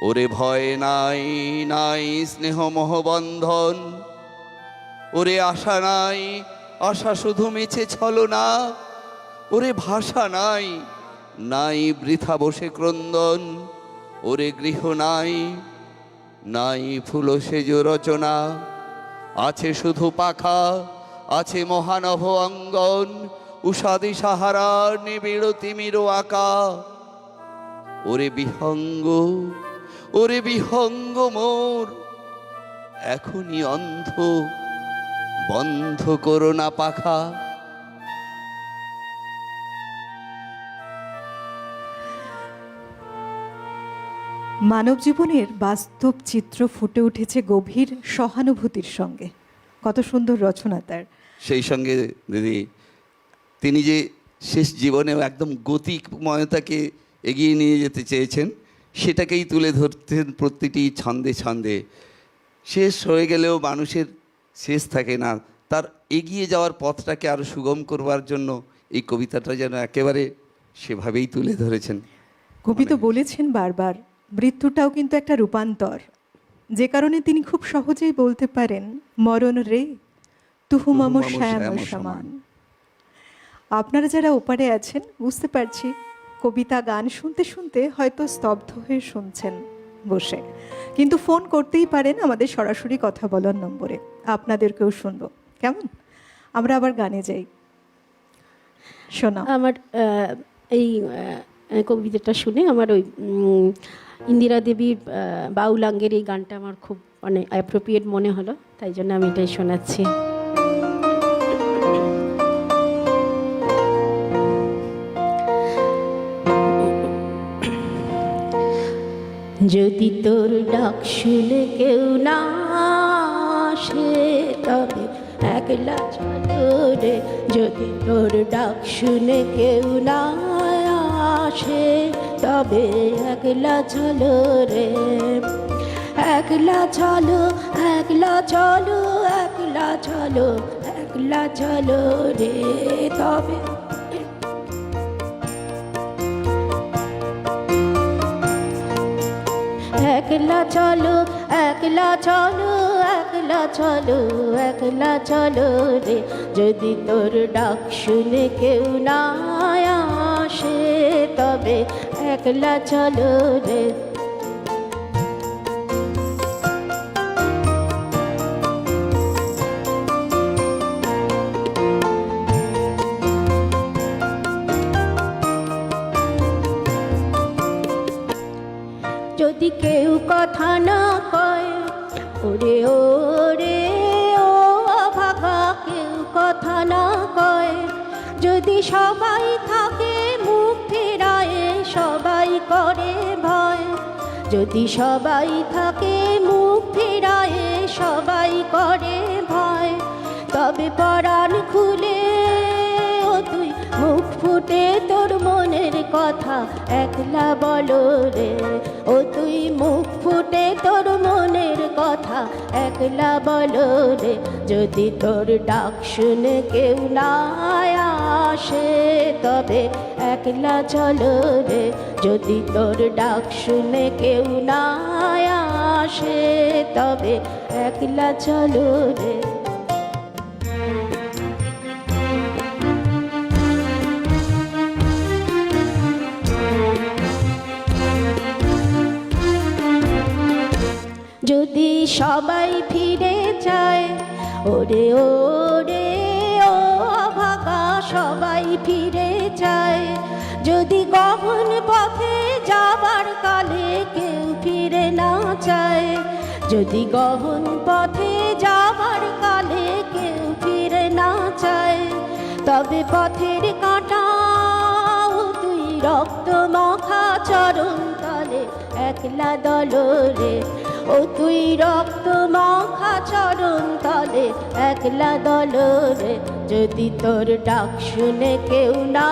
ওরে ভয় নাই, নাই স্নেহ মোহবন্ধন, ওরে আশা নাই, আশা শুধু মিছে ছলনা। ওরে ভাষা নাই, নাই বৃথা বসে ক্রন্দন। ওরে গৃহ নাই, নাই ফুল সেজ রচনা। আছে শুধু পাখা, আছে মহানভ অঙ্গন, উষাদি সাহারা নিবিড় তিমির আঁকা। ওরে বিহঙ্গ, ওরে বিহঙ্গ মোর, এখনই অন্ধ বন্ধ করোনা পাখা। মানব জীবনের বাস্তব চিত্র ফুটে উঠেছে গভীর সহানুভূতির সঙ্গে। কত সুন্দর রচনা তার। সেই সঙ্গে দিদি, তিনি যে শেষ জীবনেও একদম গতিময়তাকে এগিয়ে নিয়ে যেতে চেয়েছেন, সেটাকেই তুলে ধরতেন প্রতিটি ছন্দে ছন্দে। শেষ হয়ে গেলেও মানুষের শেষ থাকে না, তার এগিয়ে যাওয়ার পথটাকে আরও সুগম করবার জন্য এই কবিতাটা যেন একেবারে সেভাবেই তুলে ধরেছেন। কবি তো বলেছেন বারবার, মৃত্যুটাও কিন্তু একটা রূপান্তর, যে কারণে তিনি খুব সহজেই বলতে পারেন, মরণ রে তুহু মম শ্যাম সমান। আপনারা যারা ওপারে আছেন বুঝতে পারছি কবিতা গান শুনতে শুনতে হয়তো স্তব্ধ হয়ে শুনছেন বসে, কিন্তু ফোন করতেই পারেন আমাদের সরাসরি কথা বলার নম্বরে, আপনাদেরকেও শুনবো। কেমন? আমরা আবার গানে যাই। শোনা আমার এই কবিতাটা শুনে আমার ওই ইন্দিরা দেবীর বাউলাঙ্গের এই গানটা আমার খুব মানে অ্যাপ্রোপ্রিয়েট মনে হলো, তাই জন্য আমি এটাই শোনাচ্ছি। যদি তোর ডাক শুনে কেউ না আসে তবে একলা চলো রে, যদি তোর ডাক শুনে কেউ না আসে তবে একলা চলো রে, একলা চলো, একলা চলো, একলা চলো, একলা চলো রে, তবে একলা চলো, একলা চলো, একলা চলো, একলা চলো রে, যদি তোর ডাক শুনে কেউ না আসে তবে একলা চলো রে। যদি কেউ কথা না কয়, ওরে ওরে ও ভাগা, কেউ কথা না কয়, যদি সবাই থাকে মুখ ফেরায়, সবাই করে ভয়, যদি সবাই থাকে মুখ ফেরায়, সবাই করে ভয়, তবে পরাণ খুলে ও তুই মুখ ফুটে তোর মনের কথা একলা বলো রে, ও তুই মুখ ফুটে তোর মনের কথা একলা বলো রে, যদি তোর ডাক শুনে কেউ না আসে তবে একলা চলো রে, যদি তোর ডাক শুনে কেউ না আসে তবে একলা চলো রে। যদি সবাই ফিরে যায়, ওরে ওরে ও ভাগা, সবাই ফিরে যায়, যদি গহন পথে যাবার কালে কেউ ফিরে না চায়, যদি গহন পথে যাবার কালে কেউ ফিরে না চায়, তবে পথের কাঁটা তুই রক্ত মাখা চরণ তলে একলা দলরে, ও তুই রক্ত মাখা চরণ তলে একলা দলরে, যদি তোর ডাক শুনে কেউ না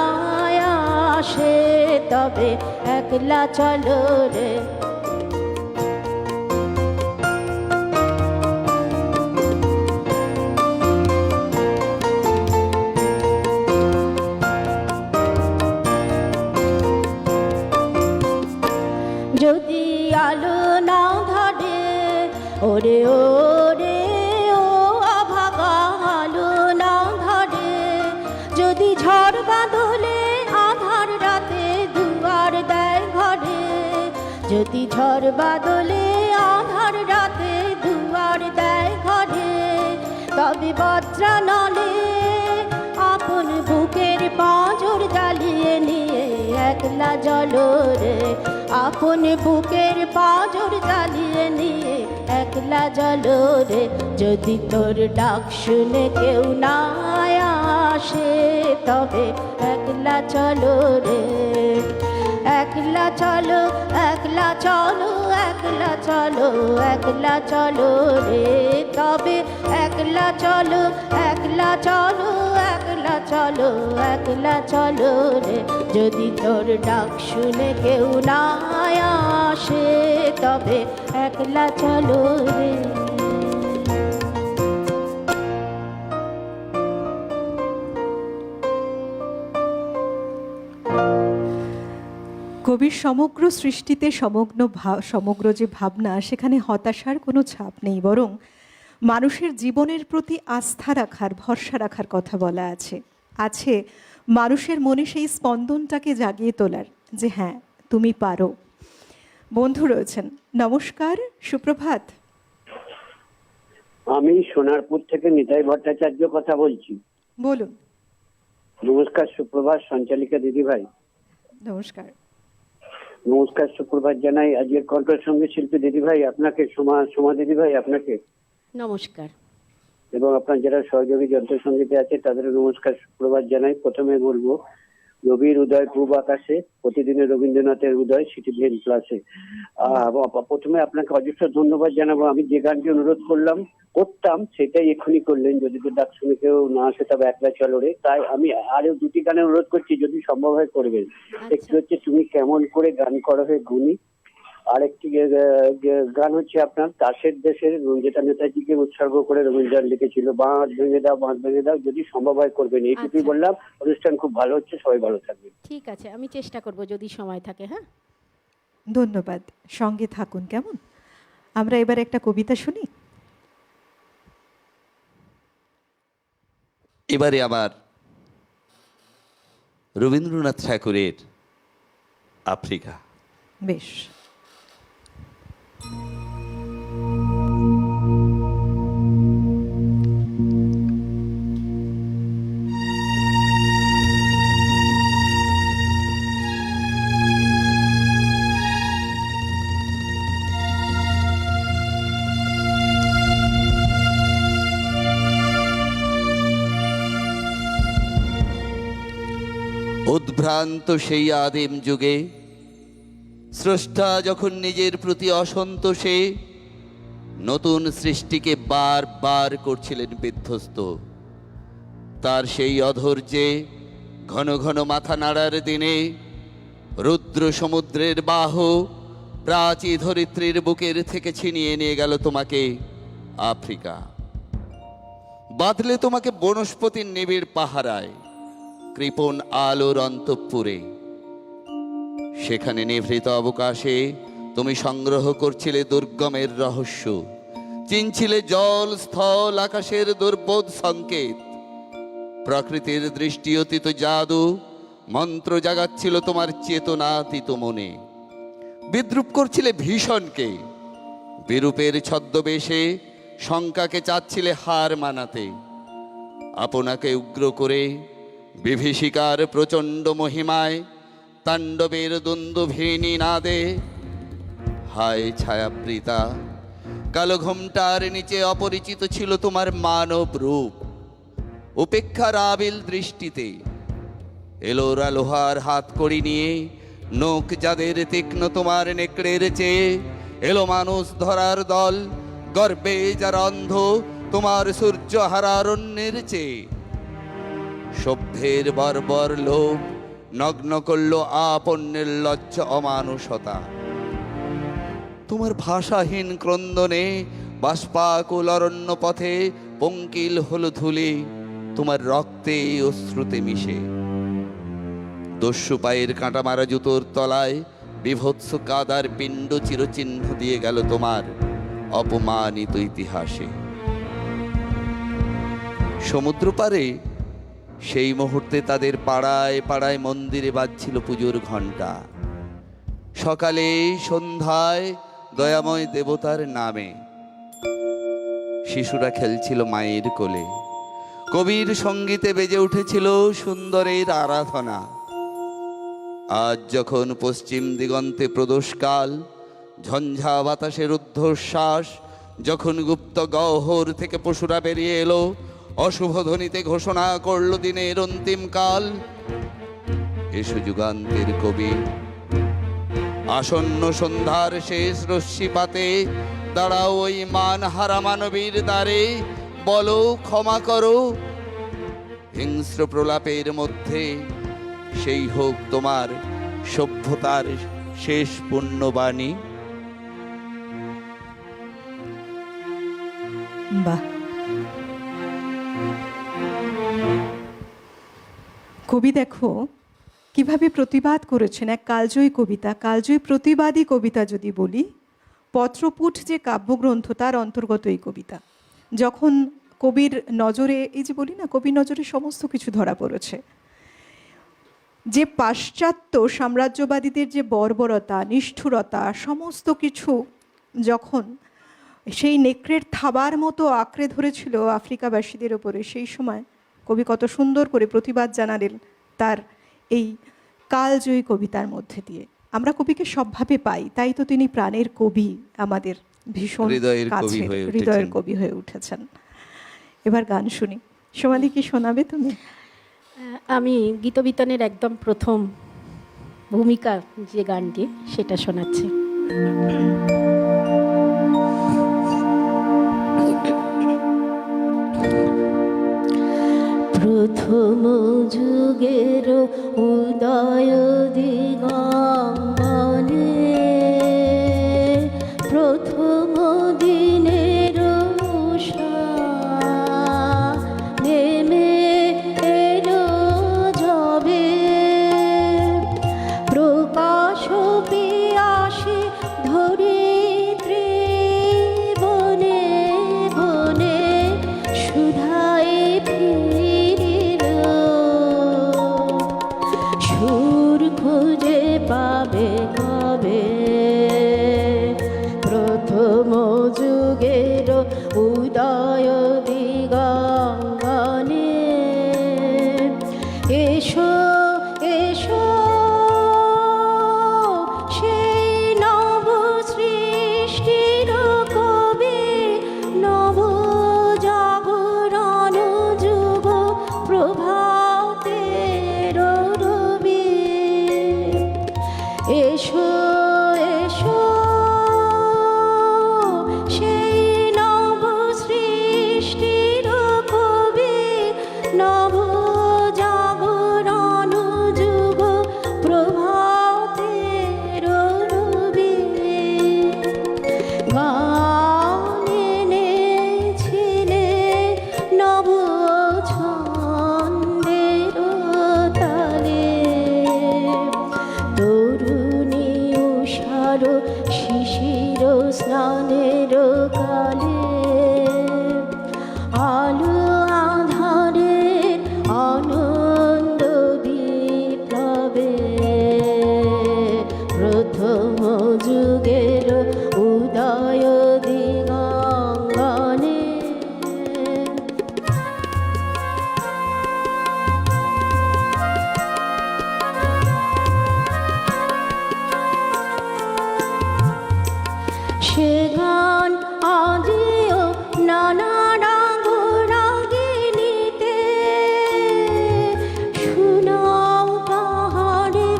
আসে তবে একলা চলো রে। যদি আলো না ধরে, ওরে ওরে ও ভাগা, আলো না ধরে, যদি ঝড় বাদলে আধার রাতে দুয়ার দেয় ঘরে, যদি ঝড় বাদলে আধার রাতে দুয়ার দেয় ঘরে, তবে বজ্রা নলে আপন বুকের পাঁজর জ্বালিয়ে নিয়ে একলা জলো রে, আপন বুকের পাঁজর জ্বালিয়ে নিয়ে একলা জলো রে, যদি তোর ডাক শুনে কেউ না আসে তবে একলা চলো রে, একলা চলো, একলা চলো, একলা চলো, একলা চলো রে, তবে একলা চলো, একলা চলো, একলা চলো, একলা চলো রে, যদি তোর ডাক শুনে কেউ না আসে তবে একলা চলো রে। কবির সমগ্র সৃষ্টিতে সমগ্র যে ভাবনা, সেখানে হতাশার কোনো ছাপ নেই, বরং মানুষের জীবনের প্রতি আস্থা রাখার, ভরসা রাখার কথা বলা আছে। মানুষের মনে সেই স্পন্দনটাকে জাগিয়ে তোলার, যে হ্যাঁ তুমি পারো। বন্ধু রয়েছেন, নমস্কার, সুপ্রভাত। আমি সোনারপুর থেকে নিতাই ভট্টাচার্য কথা বলছি। বলুন। নমস্কার, সুপ্রভাত সঞ্চালিকা দিদি ভাই। নমস্কার। নমস্কার, সুপ্রভাত জানাই আজকের কণ্ঠসঙ্গীত শিল্পী দিদি ভাই আপনাকে, সোমা দিদি ভাই আপনাকে, নমস্কার। এবং আপনার যারা সহযোগী যন্ত্রসঙ্গীতে আছে তাদেরও নমস্কার, সুপ্রভাত জানাই। প্রথমে বলবো, রবির উদয় পূব আকাশে, প্রতিদিনের রবীন্দ্রনাথের উদয় সিটিভিএন প্লাসে। প্রথমে আপনাকে অজস্র ধন্যবাদ জানাবো। আমি যে গানটি অনুরোধ করতাম সেটাই এক্ষুনি করলেন। যদি তো ডাক শুনে কেউ না আসে তবে একলা চলো রে। তাই আমি আরো দুটি গানে অনুরোধ করছি, যদি সম্ভব হয় করবেন। একটি হচ্ছে তুমি কেমন করে গান করো হে গুণী, আরেকটি গান হচ্ছে আপনার দাসের দেশের, যেটা নেতাজিকে উৎসর্গ করে রবীন্দ্রনাথ লিখেছিল, বাঁধ ভেঙে দাও বাঁধ ভেঙে দাও। যদি সম্ভব হয় করবেন। এইটুকুই বললাম। অনুষ্ঠান খুব ভালো হচ্ছে, সবাই ভালো থাকবেন। ঠিক আছে, আমি চেষ্টা করব যদি সময় থাকে। হ্যাঁ, ধন্যবাদ, সঙ্গে থাকুন কেমন। আমরা এবার একটা কবিতা শুনি। এবারে আবার রবীন্দ্রনাথ ঠাকুরের আফ্রিকা। বেশ। উদ্ভ্রান্ত সেই আদিম যুগে স্রষ্টা যখন নিজের প্রতি অসন্তোষে নতুন সৃষ্টিকে বারবার করছিলেন বিধ্বস্ত, তার সেই অধৈর্যে ঘন ঘন মাথা নাড়ার দিনে রুদ্র সমুদ্রের বাহ প্রাচী ধরিত্রীর বুকের থেকে ছিনিয়ে নিয়ে গেল তোমাকে আফ্রিকা। বাঁধলে তোমাকে বনস্পতির নিবিড় পাহারায়, কৃপণ আলোর অন্তঃপুরে। সেখানে নিভৃত অবকাশে তুমি সংগ্রহ করছিলে দুর্গমের রহস্য, চিনছিলে জল স্থল আকাশের দুর্বোধ সংকেত। প্রকৃতির দৃষ্টি অতীত জাদু মন্ত্র জাগাচ্ছিল তোমার চেতনাতীত মনে। বিদ্রুপ করছিলে ভীষণকে, বিরূপের ছদ্মবেশে শঙ্কাকে চাচ্ছিলে হার মানাতে। আপনাকে উগ্র করে বিভীষিকার প্রচণ্ড মহিমায় তাণ্ডবের দ্বন্দ্বভীনী নাদে। হায় ছায়াবৃতা, কালো ঘোমটার নিচে অপরিচিত ছিল তোমার মানব রূপ। উপেক্ষার আবিল দৃষ্টিতে এলোরা লোহার হাত কড়ি নিয়ে, নখ যাদের তীক্ষ্ণ তোমার নেকড়ের চেয়ে। এলো মানুষ ধরার দল, গর্বে যারা অন্ধ তোমার সূর্য হারারণ্যের চেয়ে। সভ্যের বর্বর লোভ নগ্ন করল আপন নির্লজ্জ অমানুষতা। তোমার ভাষাহীন ক্রন্দনে বাষ্পাকুল অরণ্য পথে পঙ্কিল হলো ধুলি তোমার রক্তে অশ্রুতে মিশে। দস্যু পায়ের কাঁটা মারা জুতোর তলায় বিভৎস কাদার পিণ্ড চিরচিহ্ন দিয়ে গেল তোমার অপমানিত ইতিহাসে। সমুদ্র পারে সেই মুহূর্তে তাদের পাড়ায় পাড়ায় মন্দিরে বাজছিল পুজোর ঘণ্টা। সকালে সন্ধ্যায় দয়াময় দেবতার নামে শিশুরা খেলছিল মায়ের কোলে। কবির সঙ্গীতে বেজে উঠেছিল সুন্দরের আরাধনা। আজ যখন পশ্চিম দিগন্তে প্রদোষকাল, ঝঞ্ঝা বাতাসের ঊর্ধ্বশ্বাস, যখন গুপ্ত গহ্বর থেকে পশুরা বেরিয়ে এলো, অশুভ ধ্বনিতে ঘোষণা করল দিনের অন্তিম কাল। এসো যুগান্তের কবি, আসন্ন সন্ধ্যার শেষ রশ্মিপাতে দাঁড়াও ওই মানহারা মানবীর দ্বারে। বলো ক্ষমা করো, হিংস্র প্রলাপের মধ্যে সেই হোক তোমার সভ্যতার শেষ পুণ্যবাণী। বাহ, কবি দেখো কিভাবে প্রতিবাদ করেছেন। এক কালজয়ী কবিতা, কালজয়ী প্রতিবাদী কবিতা যদি বলি। পত্রপুট যে কাব্যগ্রন্থ তার অন্তর্গত এই কবিতা। যখন কবির নজরে, এই যে বলি না, কবির নজরে সমস্ত কিছু ধরা পড়েছে, যে পাশ্চাত্য সাম্রাজ্যবাদীদের যে বর্বরতা, নিষ্ঠুরতা, সমস্ত কিছু যখন সেই নেকড়ের থাবার মতো আঁকড়ে ধরেছিল আফ্রিকাবাসীদের ওপরে, সেই সময় কবি কত সুন্দর করে প্রতিবাদ জানালেন তার এই কালজয়ী কবিতার মধ্যে দিয়ে। আমরা কবিকে সবভাবে পাই, তাই তো তিনি প্রাণের কবি, আমাদের ভীষণ হৃদয়ের কবি কাছের, হয়ে উঠেছেন। হৃদয়ের কবি হয়ে উঠেছেন। এবার গান শুনি। সোমালি, কি শোনাবে তুমি? আমি গীতবিতানের একদম প্রথম ভূমিকা যে গানটি সেটা শোনাচ্ছি। প্রথম যুগের উদয় দিগম্বরে, প্রথম দিনের উষা নেমে এলো যবে, প্রকাশ পিয়াসে ধরিত্রী বনে বনে সুধায় ফিরিল, সুর খুঁজে পাবে কবে, প্রথম যুগের উদয় দিগঙ্গনে। এসো এসো সেই নব সৃষ্টির কবি, নব জাগরণ যুগ প্রভাতের রবি। এসো এসো সেই নব সৃষ্টির কবি, নব জাগরণ যুগ প্রভাতের রবি। গান এনেছিলে নব ছন্দের তালে, তরুণী উষার শিশির স্নানের কালে, আলো আধারের আনন্দ বিপ্লবে, প্রথম যুগের উদয় দিগঙ্গনে। সে গান আজিও নানা রাগ রাগিনীতে, শোনাও কাহারে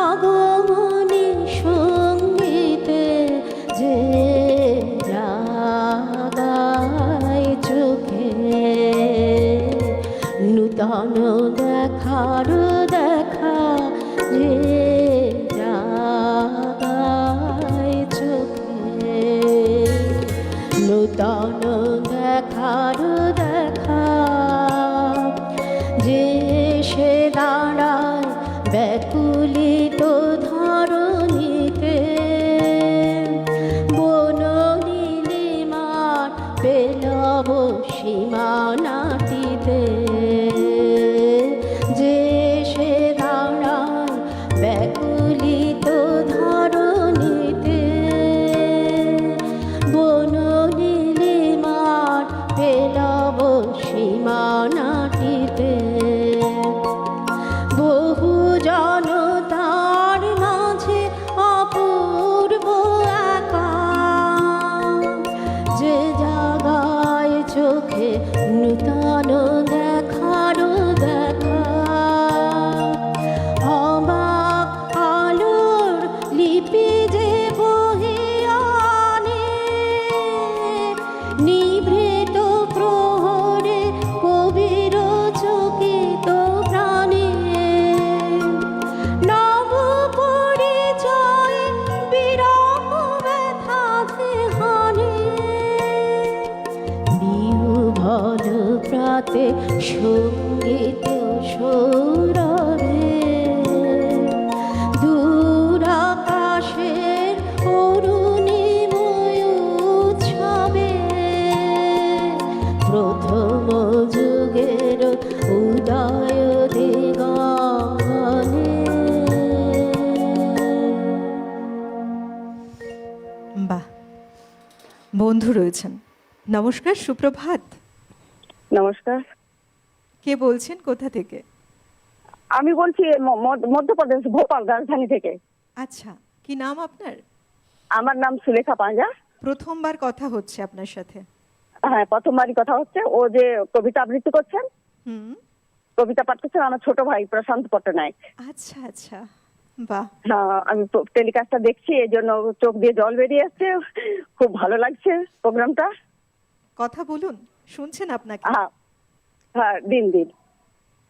আগমনী সঙ্গীতে, যে জাগায় চোখে নূতন দেখার দেখা, যে জাগায় চোখে নূতন দেখার দেখা, যে সে দাঁড়ায় ব্যাকুলিত ধরণীতে, বন নীলিমার পেলব সীমানাটিতে, যে সে দাঁড়ায় ব্যাকুলিত ধরণীতে, বন নীলিমার পেলব সীমানাটিতে। বহু জনতার মাঝে অপূর্ব একা, যে জাগায় চোখে নূতন দেখার দেখা, অবাক আলোর লিপি যে বহিয়া আনে, নিভৃত প্রহরে কবির চকিত প্রাণে, নব পরিচয় বিরহ ব্যথা হানে, বিহ্বল প্রাতে সঙ্গীত সৌরভে, দূর আকাশের অরুণিময় উৎসবে, প্রথম যুগের উদয় দিগঙ্গনে। বন্ধু রয়েছেন। নমস্কার, সুপ্রভাত। নমস্কার। কে বলছেন, কোথা থেকে? আমি বলছি মধ্যপ্রদেশ, ভোপাল রাজধানী থেকে। আচ্ছা, কি নাম আপনার? আমার নাম সুলেখা পাঁজা। প্রথমবার কথা হচ্ছে আপনার সাথে। হ্যাঁ, প্রথমবারই কথা হচ্ছে। ও যে কবিতা আবৃত্তি করছেন, হুম। কবিতা পাঠ করছেন আমার ছোট ভাই প্রশান্ত পট্টনায়ক। আচ্ছা আচ্ছা, বাহ। হ্যাঁ, আমি টেলিকাস্টটা দেখছি, এই জন্য চোখ দিয়ে জল বেরিয়ে আসছে। খুব ভালো লাগছে প্রোগ্রামটা। কথা বলুন, শুনছেন আপনাকে। হ্যাঁ হ্যাঁ, দিন দিন।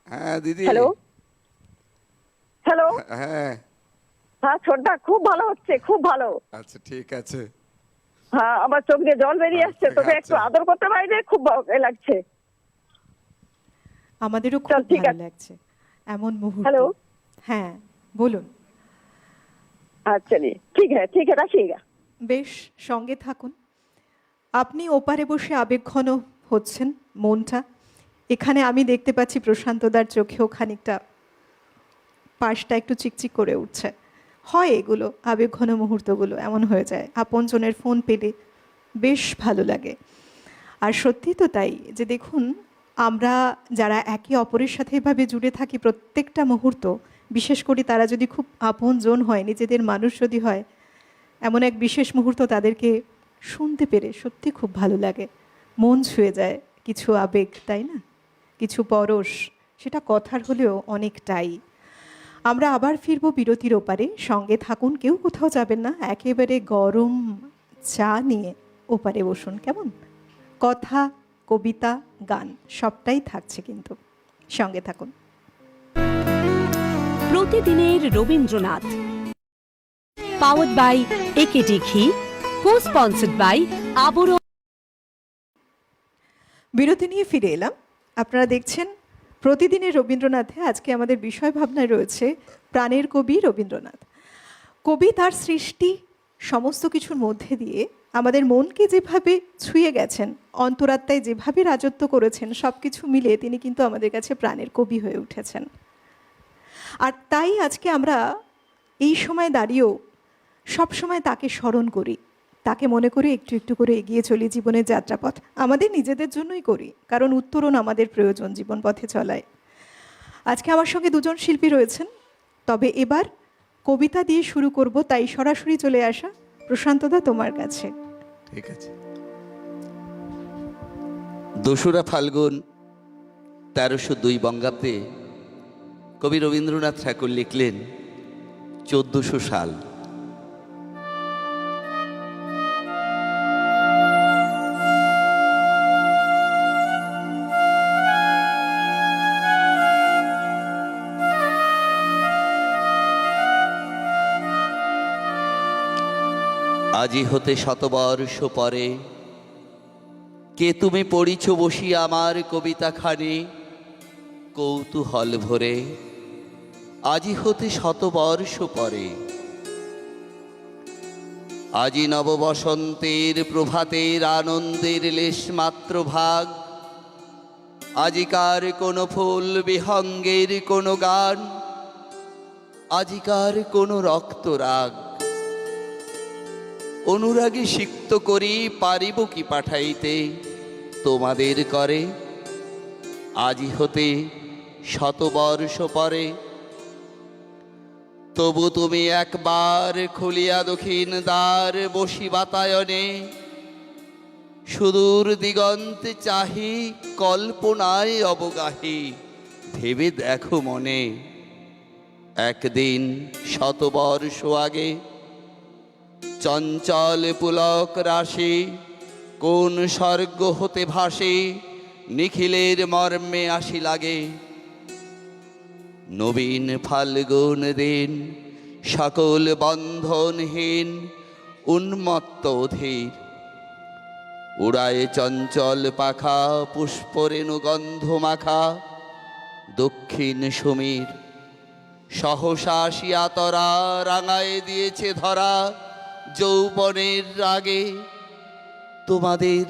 হ্যাঁ দিদি। Hello hello. হ্যাঁ। হ্যাঁ ছোটদা, খুব ভালো হচ্ছে, খুব ভালো। আচ্ছা ঠিক আছে। হ্যাঁ, আমার চোখ দিয়ে জল বেরিয়ে আসছে। তোকে আচ্ছা। একটু আদর করতে পারলে খুব ভালো লাগছে। আমাদেরও চল, খুব ঠিক ভালো আছে। লাগছে এমন মুহূর্ত। হ্যালো। হ্যাঁ বলুন। अच्छा नहीं, ठीक है रखिएगा। বেশ, সঙ্গে থাকুন। আপনি ওপারে বসে আবেগঘন হচ্ছেন মনটা। এখানে আমি দেখতে পাচ্ছি প্রশান্তদার চোখেও খানিকটা পাশটা একটু চিকচিক করে উঠছে। হয় এগুলো আবেগঘন মুহূর্তগুলো এমন হয়ে যায়, আপনজনের ফোন পেলে বেশ ভালো লাগে। আর সত্যি তো তাই, যে দেখুন আমরা যারা একে অপরের সাথে এভাবে জুড়ে থাকি প্রত্যেকটা মুহূর্ত, বিশেষ করে তারা যদি খুব আপনজন হয়, নিজেদের মানুষ যদি হয়, এমন এক বিশেষ মুহূর্ত তাদেরকে শুনতে পেরে সত্যি খুব ভালো লাগে। মন ছুঁয়ে যায় কিছু আবেগ, তাই না? কিছু পরশ, সেটা কথার হলেও অনেকটাই। আমরা আবার ফিরবো বিরতির ওপারে। সঙ্গে থাকুন, কেউ কোথাও যাবেন না। একেবারে গরম চা নিয়ে ওপারে বসুন, কেমন? কথা, কবিতা, গান সবটাই থাকছে, কিন্তু সঙ্গে থাকুন। প্রতিদিনের রবীন্দ্রনাথ, পাওয়ার্ড বাই একেডি ঘি, কো স্পন্সর্ড বাই আবরণ। বিরতি নিয়ে ফিরে এলাম। আপনারা দেখছেন প্রতিদিনের রবীন্দ্রনাথে। আজকে আমাদের বিষয় ভাবনায় রয়েছে প্রাণের কবি রবীন্দ্রনাথ। কবি তার সৃষ্টি সমস্ত কিছুর মধ্যে দিয়ে আমাদের মনকে যেভাবে ছুঁয়ে গেছেন, অন্তরাত্মায় যেভাবে রাজত্ব করেছেন, সব কিছু মিলে তিনি কিন্তু আমাদের কাছে প্রাণের কবি হয়ে উঠেছেন। আর তাই আজকে আমরা এই সময় দাঁড়িয়েও সব সময় তাকে স্মরণ করি, তাকে মনে করে একটু একটু করে এগিয়ে চলি জীবনের যাত্রাপথ। আমাদের নিজেদের জন্যই করি, কারণ উত্তরণ আমাদের প্রয়োজন জীবন পথে চলায়। আজকে আমার সঙ্গে দুজন শিল্পী রয়েছেন, তবে এবার কবিতা দিয়ে শুরু করব, তাই সরাসরি চলে আসা প্রশান্তদা তোমার কাছে। ঠিক আছে। 2রা ফাল্গুন 1302 বঙ্গাব্দে কবি রবীন্দ্রনাথ ঠাকুর লিখলেন 1400 সাল। আজি হতে শতবর্ষ পরে কে তুমি পড়িছ বসি আমার কবিতা খানি কৌতূহল ভরে। আজি হতে শতবর্ষ পরে, আজি নব বসন্তের প্রভাতের আনন্দের লেশমাত্র ভাগ। আজিকার কোন ফুল বিহঙ্গের কোন গান, আজিকার কোন রক্তরাগ। অনুরাগে সিক্ত করি পারিব কি পাঠাইতে তোমাদের করে। আজি হতে শতবর্ষ পরে, তবু তুমি একবার খুলিয়া দক্ষিণ দ্বার বসি বাতায়নে। সুদূর দিগন্তে চাহি কল্পনায় অবগাহী, ভেবে দেখো মনে একদিন শতবর্ষ আগে। চঞ্চল পুলক রাশি কোন স্বর্গ হতে ভাসে, নিখিলের মর্মে আসি লাগে। নবীন ফাল্গুন দিন সকল বন্ধনহীন উন্মত্ত অধীর। উড়ায় চঞ্চল পাখা পুষ্পরেণু গন্ধ মাখা দক্ষিণ সমীর। সহসা আসিয়া তরা রাঙায় দিয়েছে ধরা যৌবনের রাগে তোমাদের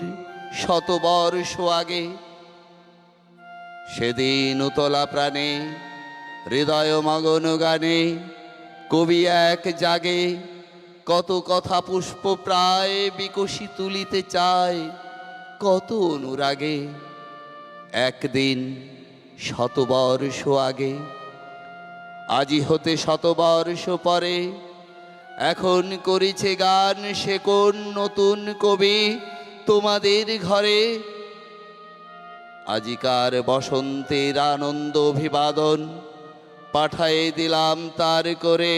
শতবর্ষ আগে। সেদিন উতলা প্রাণে হৃদয় মগন গানে কবি এক জাগে কত কথা পুষ্প প্রায় বিকশি তুলিতে চায়, কত অনুরাগে একদিন শতবর্ষ আগে। আজি হতে শতবর্ষ পরে এখন করিছে গান সে কোন নতুন কবি তোমাদের ঘরে। আজিকার বসন্তের আনন্দ অভিবাদন পাঠায়ে দিলাম তার করে।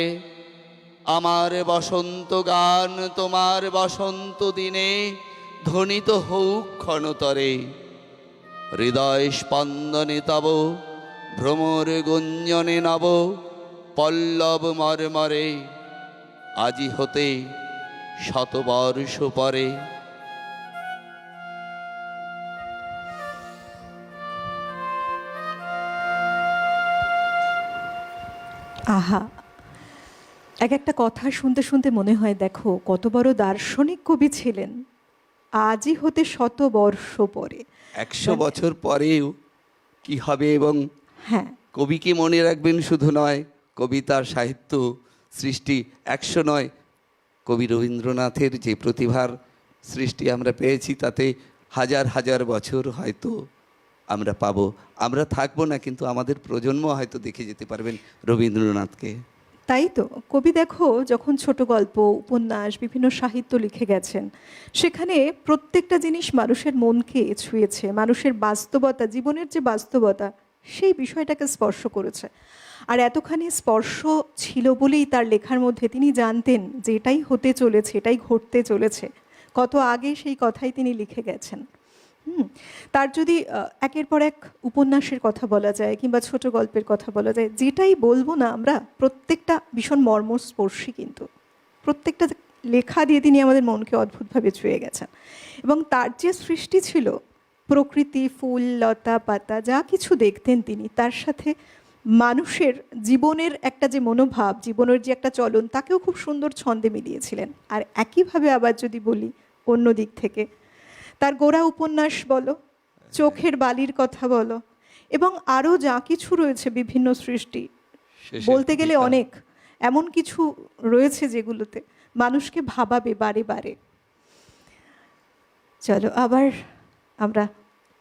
আমার বসন্ত গান তোমার বসন্ত দিনে ধ্বনিত হউক ক্ষণতরে। হৃদয় স্পন্দনে তব ভ্রমর গুঞ্জনে নব পল্লব মর্মরে। আজি হতে শতবর্ষ পরে। আহা, এক একটা কথা শুনতে শুনতে মনে হয় দেখো কত বড় দার্শনিক কবি ছিলেন। আজই হতে শতবর্ষ পরে, 100 বছর পরেও কি হবে, এবং হ্যাঁ কবিকে মনে রাখবেন শুধু নয়, কবিতার সাহিত্য সৃষ্টি 100 নয়, কবি রবীন্দ্রনাথের যে প্রতিভার সৃষ্টি আমরা পেয়েছি তাতে হাজার হাজার বছর হয়তো আমরা পাবো। আমরা থাকবো না, কিন্তু আমাদের প্রজন্ম হয়তো দেখে যেতে পারবেন রবীন্দ্রনাথকে। তাই তো কবি দেখো যখন ছোট গল্প, উপন্যাস, বিভিন্ন সাহিত্য লিখে গেছেন, সেখানে প্রত্যেকটা জিনিস মানুষের মনকে ছুঁয়েছে, মানুষের বাস্তবতা, জীবনের যে বাস্তবতা সেই বিষয়টাকে স্পর্শ করেছে। আর এতখানি স্পর্শ ছিল বলেই তার লেখার মধ্যে তিনি জানতেন যে এটাই হতে চলেছে, এটাই ঘটতে চলেছে। কত আগে সেই কথাই তিনি লিখে গেছেন। তার যদি একের পর এক উপন্যাসের কথা বলা যায় কিংবা ছোট গল্পের কথা বলা যায়, যেটাই বলবো না আমরা, প্রত্যেকটা ভীষণ মর্মস্পর্শী, কিন্তু প্রত্যেকটা লেখা দিয়ে তিনি আমাদের মনকে অদ্ভুতভাবে ছুঁয়ে গেছেন। এবং তার যে সৃষ্টি ছিল, প্রকৃতি, ফুল, লতা পাতা যা কিছু দেখতেন তিনি, তার সাথে মানুষের জীবনের একটা যে মনোভাব, জীবনের যে একটা চলন, তাকেও খুব সুন্দর ছন্দে মিলিয়েছিলেন। আর একইভাবে আবার যদি বলি অন্য দিক থেকে, তার গোড়া উপন্যাস বলো, চোখের বালির কথা বলো, এবং আরও যা কিছু রয়েছে বিভিন্ন সৃষ্টি, বলতে গেলে অনেক এমন কিছু রয়েছে যেগুলোতে মানুষকে ভাবাবে বারে বারে। চলো আবার আমরা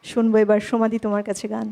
শুনবো এবার সমাধি তোমার কাছে গান।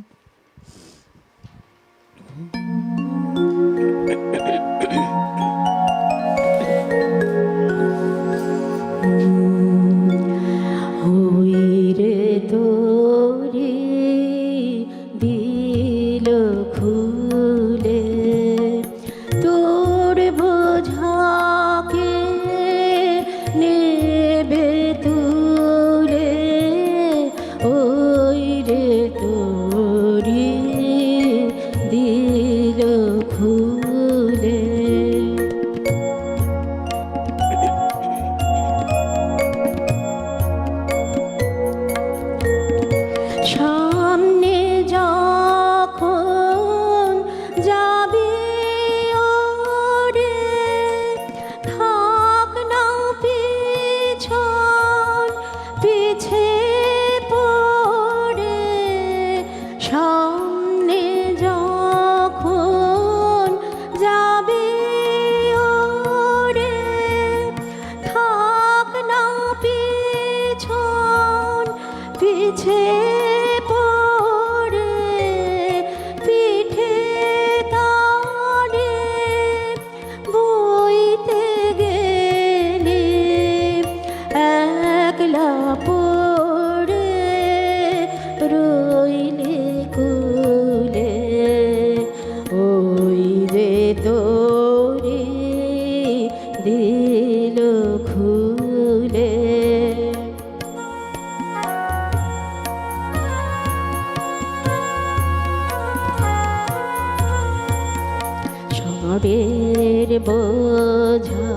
বোঝা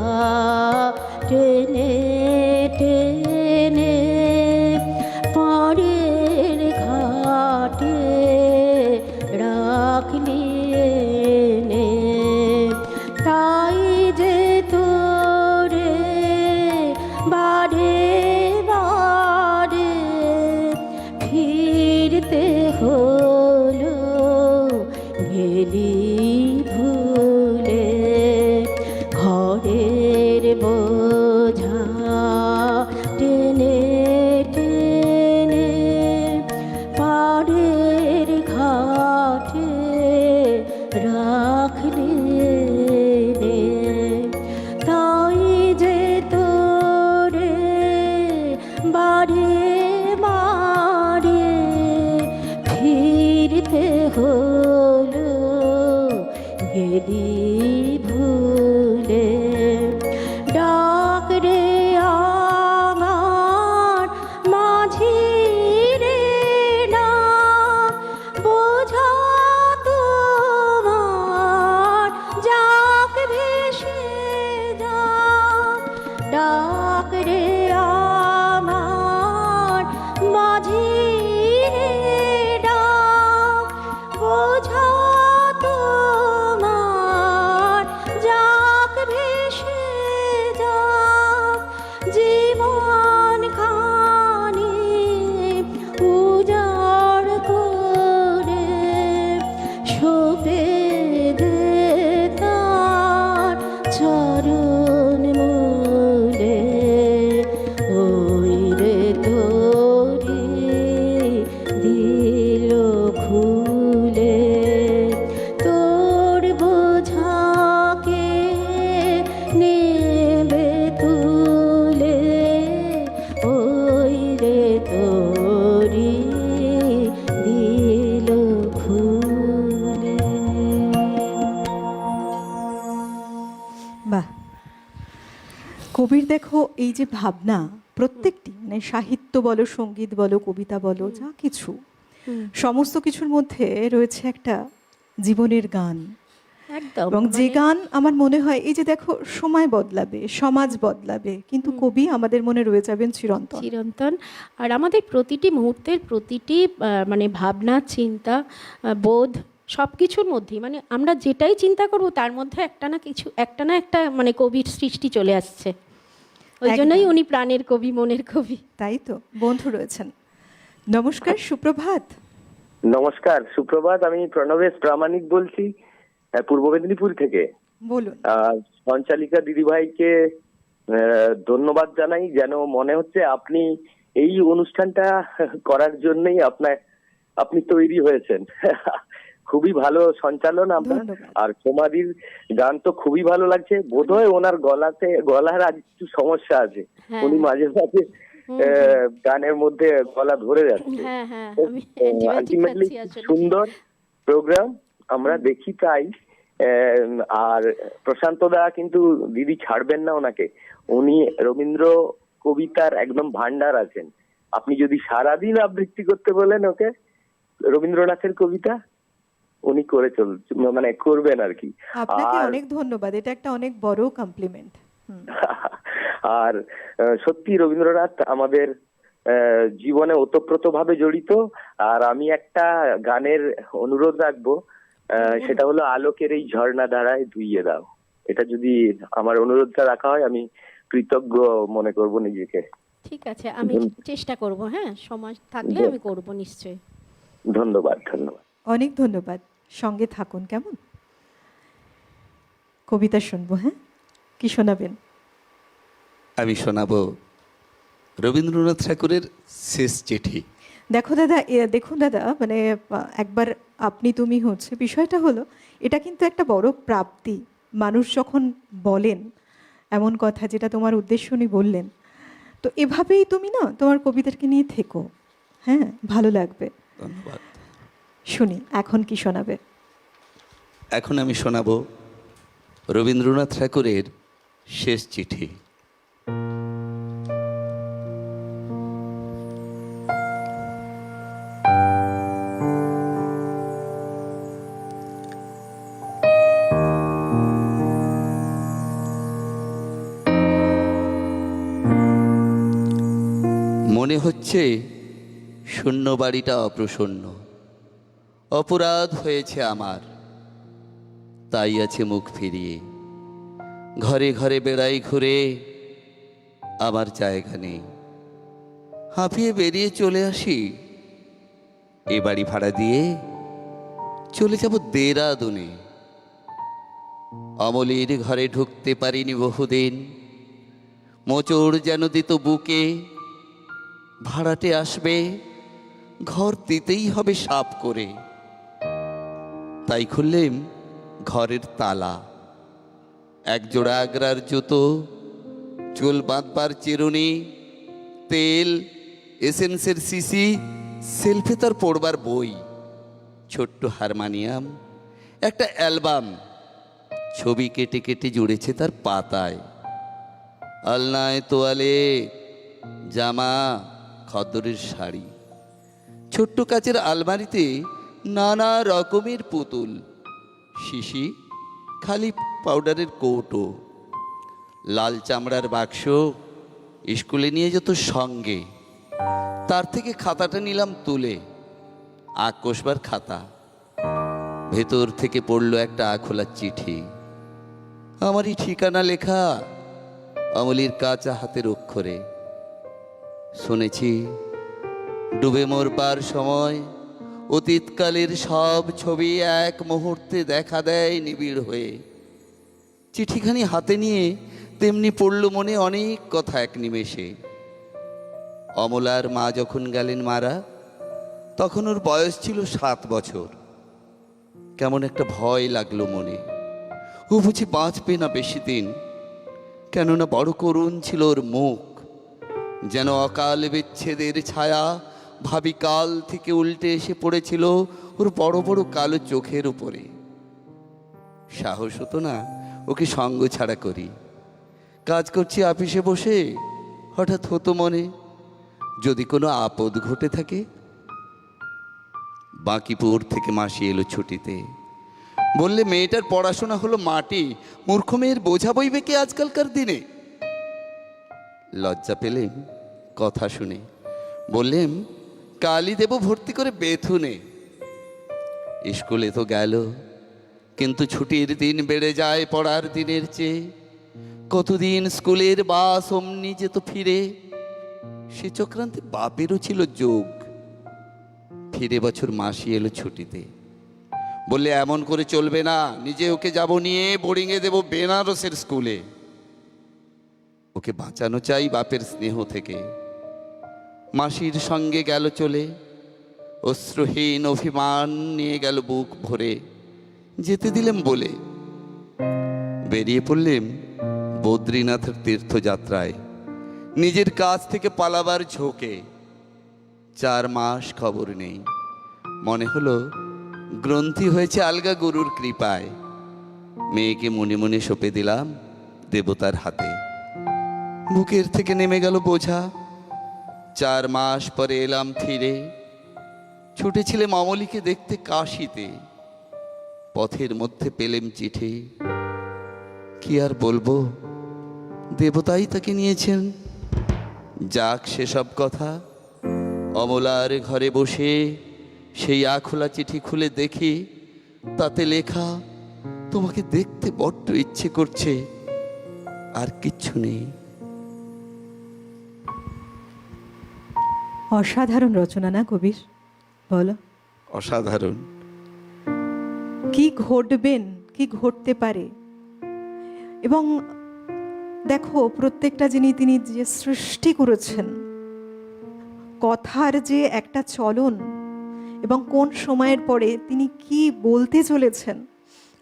টেনে টেনে পরের ঘাটে রাখলি নে, তাই যে তো বোঝা টেনে টেনে পাড়ের ঘাটে রাখলে রে, তাই যে তোরে বাড়ে মারে ফিরতে হলো গেলি ভুলে। ডাক রে আমার মাঝি রে ডাক, বোঝা তোমার যাক ভেসে যাক। ডাক রে আমার মাঝি রে ডাক, বোঝা তোমার যাক ভেসে যাক। জীবন খানি উজাড় করে সপে দে তার চরণ মূলে। ওই রে তোরি দিল খুলে, তোর বোঝাকে নেবে তুলে। ওই রে তোরি দিল খুলে। বাহ, কবির দেখো এই যে ভাবনা প্রত্যেকটি, মানে সাহিত্য বলো, সঙ্গীত বলো, কবিতা বলো, যা কিছু সমস্ত কিছুর মধ্যে রয়েছে একটা জীবনের গান। একদম এবং যে গান আমার মনে হয় এই যে দেখো সময় বদলাবে, সমাজ বদলাবে, কিন্তু কবি আমাদের মনে রয়ে যাবেন চিরন্তন। চিরন্তন। আর আমাদের প্রতিটি মুহূর্তের প্রতিটি মানে ভাবনা, চিন্তা, বোধ সব কিছুর মধ্যেই, মানে আমরা যেটাই চিন্তা করব তার মধ্যে একটা না একটা মানে কবির সৃষ্টি চলে আসছে। ওই একদম। জন্যই উনি প্রাণের কবি, মনের কবি। তাই তো, বন্ধু রয়েছেন। নমস্কার, সুপ্রভাত। নমস্কার, সুপ্রভাত। আমি প্রণবেশ প্রামাণিক বলছি, পূর্ব মেদিনীপুর থেকে। বলুন। সঞ্চালিকা দিদিভাইকে ধন্যবাদ জানাই। যেন মনে হচ্ছে আপনি এই অনুষ্ঠানটা করার জন্যই আপনি তৈরি হয়েছেন। খুবই ভালো সঞ্চালন আপনার। ধন্যবাদ। আর সোমাদির গান তো খুবই ভালো লাগছে। বোধহয় ওনার গলার আজ একটু সমস্যা আছে, হ্যাঁ। উনি মাঝে মাঝে গানের মধ্যে গলা ধরে যাচ্ছে। হ্যাঁ হ্যাঁ, আমি antibiotic আলটিমেটলি খাচ্ছি আসলে। সুন্দর প্রোগ্রাম আমরা দেখি তাই। আর প্রশান্ত দা কিন্তু দিদি ছাড়বেন না ওনাকে। উনি রবীন্দ্র কবিতার একদম ভান্ডার আছেন। আপনি যদি সারাদিন আবৃত্তি করতে বলেন ওকে রবীন্দ্রনাথের কবিতা, উনি মানে করবেন আর কি। আপনাকে আর অনেক ধন্যবাদ, এটা একটা অনেক বড় কমপ্লিমেন্ট। আর সত্যি রবীন্দ্রনাথ আমাদের জীবনে ওতপ্রোতভাবে জড়িত। আর আমি একটা গানের অনুরোধ রাখবো, সেটা হলো আলোকের এই ঝর্ণা ধারায় ধুইয়ে দাও। এটা যদি আমার অনুরোধটা রাখা হয় আমি কৃতজ্ঞ মনে করব নিজেকে। ঠিক আছে, আমি চেষ্টা করব। হ্যাঁ, সময় থাকলে আমি করব নিশ্চয়ই। ধন্যবাদ, ধন্যবাদ। অনেক ধন্যবাদ, সঙ্গে থাকুন কেমন। কবিতা শুনবো। হ্যাঁ, কি শোনাবেন? আমি শোনাবো রবীন্দ্রনাথ ঠাকুরের শেষ চিঠি। দেখুন দাদা, মানে একবার আপনি তুমি হচ্ছে, বিষয়টা হলো এটা কিন্তু একটা বড় প্রাপ্তি। মানুষ যখন বলেন এমন কথা যেটা তোমার উদ্দেশ্য উনি বললেন, তো এভাবেই তুমি না তোমার কবিতাকে নিয়ে থেকো। হ্যাঁ, ভালো লাগবে। ধন্যবাদ। শুনি এখন কি শোনাবে। এখন আমি শোনাবো রবীন্দ্রনাথ ঠাকুরের শেষ চিঠি। মনে হচ্ছে শূন্য বাড়িটা অপ্রসন্ন, অপরাধ হয়েছে আমার, তাই আছে মুখ ফিরিয়ে। ঘরে ঘরে বেড়াই ঘুরে, আমার জায়গা নেই। হাঁপিয়ে বেরিয়ে চলে আসি, এ বাড়ি ভাড়া দিয়ে চলে যাব দেরাদুনে। অমলের ঘরে ঢুকতে পারিনি বহুদিন, মোচড় যেন দিত বুকে, ভাড়াটে আসবে, ঘর দিতেই হবে সাপ করে। তাই খুললেম ঘরের তালা, এক জোড়া আগ্রার জুতো, চুল বাঁধবার চিরুনি, তেল, এসেন্সের শিশি, সেলফে তার পড়বার বই, ছোট্ট হারমানিয়াম, একটা অ্যালবাম, ছবি কেটে কেটে জুড়েছে তার পাতায়, আলনায় তোয়ালে, জামা, খদ্দরের শাড়ি, ছোট্ট কাচের আলমারিতে নানা রকমের পুতুল, শিশি, খালি পাউডারের কৌটো, লাল চামড়ার বাক্স, স্কুলে নিয়ে যেত সঙ্গে। তার থেকে খাতাটা নিলাম তুলে, আঁক কষবার খাতা। ভেতর থেকে পড়ল একটা আখোলা চিঠি, আমারই ঠিকানা লেখা অমলির কাঁচা হাতের অক্ষরে। শুনেছি ডুবে মরবার সময় অতীতকালের সব ছবি এক মুহূর্তে দেখা দেয় নিবিড় হয়ে। চিঠিখানি হাতে নিয়ে তেমনি পড়ল মনে অনেক কথা এক নিমেষে। অমলার মা যখন গেলেন মারা, তখন ওর বয়স ছিল 7 বছর। কেমন একটা ভয় লাগলো মনে, ও বুঝি বাঁচবে না বেশি দিন। কেননা বড় করুণ ছিল ওর মুখ, যেন অকাল বিচ্ছেদের ছায়া ভাবি কাল থেকে উল্টে এসে পড়েছিল ওর বড় বড় কালো চোখের উপরে। সাহস হতো না ওকে সঙ্গ ছাড়া করি। কাজ করছি অফিসে বসে, হঠাৎ হতো মনে যদি কোনো আপদ ঘটে থাকে। বাঁকিপুর থেকে মাসি এলো ছুটিতে, বললে মেয়েটার পড়াশোনা হলো মাটি, মূর্খ মেয়ের বোঝা বইবে কে আজকালকার দিনে। লজ্জা পেলেম কথা শুনে, বললেম কালই দেব ভর্তি করে বেথুনে। স্কুলে তো গেল, কিন্তু ছুটির দিন বেড়ে যায় পড়ার দিনের চেয়ে। কতদিন স্কুলের বাস অমনি যেত ফিরে, সে চক্রান্তে বাপেরও ছিল যোগ। ফিরে বছর মাসি এলো ছুটিতে, বললে এমন করে চলবে না, নিজে ওকে যাব নিয়ে বোর্ডিংয়ে দেব বেনারসের স্কুলে। ওকে বাঁচানো চাই বাপের স্নেহ থেকে। মাসির সঙ্গে গেল চলে, অশ্রুহীন অভিমান নিয়ে গেল বুক ভরে। যেতে দিলেম বলে বেরিয়ে পড়লেম বদ্রীনাথের তীর্থযাত্রায়, নিজের কাছ থেকে পালাবার ঝোঁকে। 4 মাস খবর নেই, মনে হলো গ্রন্থি হয়েছে আলগা গুরুর কৃপায়। মেয়েকে মনে মনে সঁপে দিলাম দেবতার হাতে। বুকের থেকে নেমে গেল বোঝা। 4 মাস পরে এলাম ফিরে, ছুটেছিলাম অমলিকে দেখতে কাশিতে। পথের মধ্যে পেলেম চিঠি, কি আর বলবো, দেবতাই তাকে নিয়েছেন। যাক সেসব কথা, অমলার ঘরে বসে সেই আখোলা চিঠি খুলে দেখি, তাতে লেখা তোমাকে দেখতে বড্ড ইচ্ছে করছে, আর কিচ্ছু নেই। অসাধারণ রচনা না কবির, বলো? অসাধারণ। কি ঘটবেন, কি ঘটতে পারে। এবং দেখো প্রত্যেকটা তিনি যে সৃষ্টি করেছেন, কথার যে একটা চলন, এবং কোন সময়ের পরে তিনি কি বলতে চলেছেন,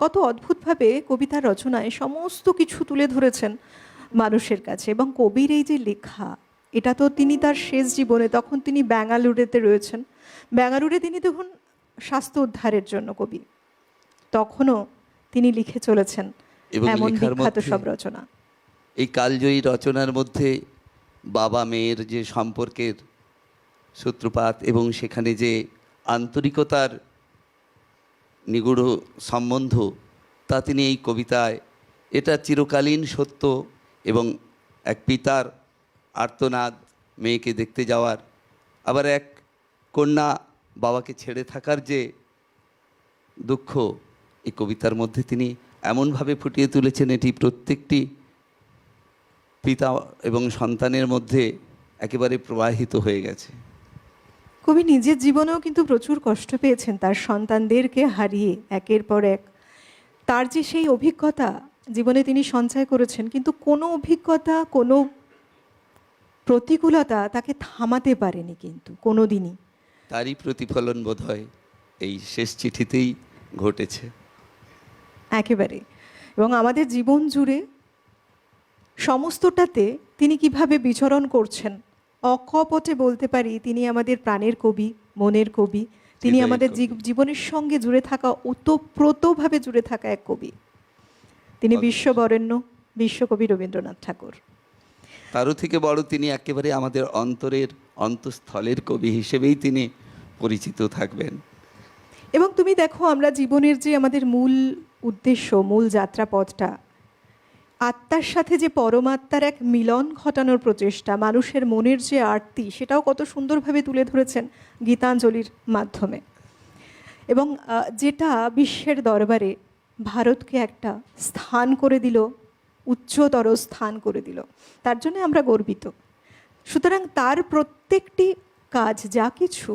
কত অদ্ভুতভাবে কবিতার রচনায় সমস্ত কিছু তুলে ধরেছেন মানুষের কাছে। এবং কবির এই যে লেখা, এটা তো তিনি তার শেষ জীবনে, তখন তিনি ব্যাঙ্গালুরুতে রয়েছেন। ব্যাঙ্গালুরুতে তিনি তখন স্বাস্থ্য উদ্ধারের জন্য কবি, তখনও তিনি লিখে চলেছেন এমন বিখ্যাত সব রচনা। এই কালজয়ী রচনার মধ্যে বাবা মেয়ের যে সম্পর্কের সূত্রপাত এবং সেখানে যে আন্তরিকতার নিগুড় সম্বন্ধ, তা তিনি এই কবিতায়, এটা চিরকালীন সত্য। এবং এক পিতার আর্তনাদ মেয়েকে দেখতে যাওয়ার, আবার এক কন্যা বাবাকে ছেড়ে থাকার যে দুঃখ, এই কবিতার মধ্যে তিনি এমনভাবে ফুটিয়ে তুলেছেন, এটি প্রত্যেকটি পিতা এবং সন্তানের মধ্যে একেবারে প্রবাহিত হয়ে গেছে। কবি নিজের জীবনেও কিন্তু প্রচুর কষ্ট পেয়েছেন তার সন্তানদেরকে হারিয়ে একের পর এক। তার যে সেই অভিজ্ঞতা জীবনে তিনি সঞ্চয় করেছেন, কিন্তু কোনো অভিজ্ঞতা, কোনো প্রতিকূলতা তাকে থামাতে পারেনি কিন্তু কোনোদিনই। তারই প্রতিফলন বোধ হয় এই শেষ চিঠিতেই ঘটেছে। একেবারে। এবং আমাদের জীবন জুড়ে সমস্তটাতে তিনি কিভাবে বিচরণ করছেন, অকপটে বলতে পারি তিনি আমাদের প্রাণের কবি, মনের কবি। তিনি হৃদয়ের আমাদের কবি। জীবনের সঙ্গে জুড়ে থাকা, ওতপ্রোতভাবে জুড়ে থাকা এক কবি। তিনি বিশ্ববরেণ্য বিশ্বকবি রবীন্দ্রনাথ ঠাকুর। তারও থেকে বড় তিনি একেবারে আমাদের অন্তরের অন্তঃস্থলের কবি হিসেবেই তিনি পরিচিত থাকবেন। এবং তুমি দেখো, আমরা জীবনের যে আমাদের মূল উদ্দেশ্য, মূল যাত্রাপথটা, আত্মার সাথে যে পরমাত্মার এক মিলন ঘটানোর প্রচেষ্টা, মানুষের মনের যে আরতি, সেটাও কত সুন্দরভাবে তুলে ধরেছেন গীতাঞ্জলির মাধ্যমে। এবং যেটা বিশ্বের দরবারে ভারতকে একটা স্থান করে দিল, উচ্চতর স্থান করে দিল, তার জন্য আমরা গর্বিত। সুতরাং তার প্রত্যেকটি কাজ, যা কিছু,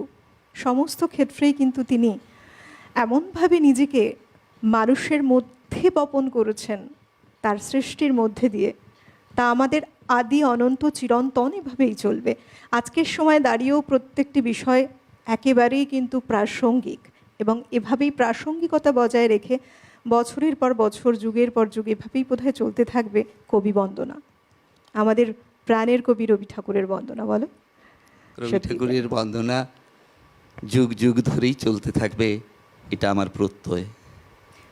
সমস্ত ক্ষেত্রেই কিন্তু তিনি এমনভাবে নিজেকে মানুষের মধ্যে বপন করেছেন, তার সৃষ্টির মধ্যে দিয়ে, তা আমাদের আদি অনন্ত চিরন্তন এভাবেই চলবে। আজকের সময় দাঁড়িয়েও প্রত্যেকটি বিষয় একেবারেই কিন্তু প্রাসঙ্গিক, এবং এভাবেই প্রাসঙ্গিকতা বজায় রেখে বছরের পর বছর, যুগের পর যুগ এভাবেই বোধহয় চলতে থাকবে কবি বন্দনা, আমাদের প্রাণের কবি রবি ঠাকুরের বন্দনা। বলো, রবি ঠাকুরের বন্দনা যুগ যুগ ধরেই চলতে থাকবে, এটা আমার প্রত্যয়।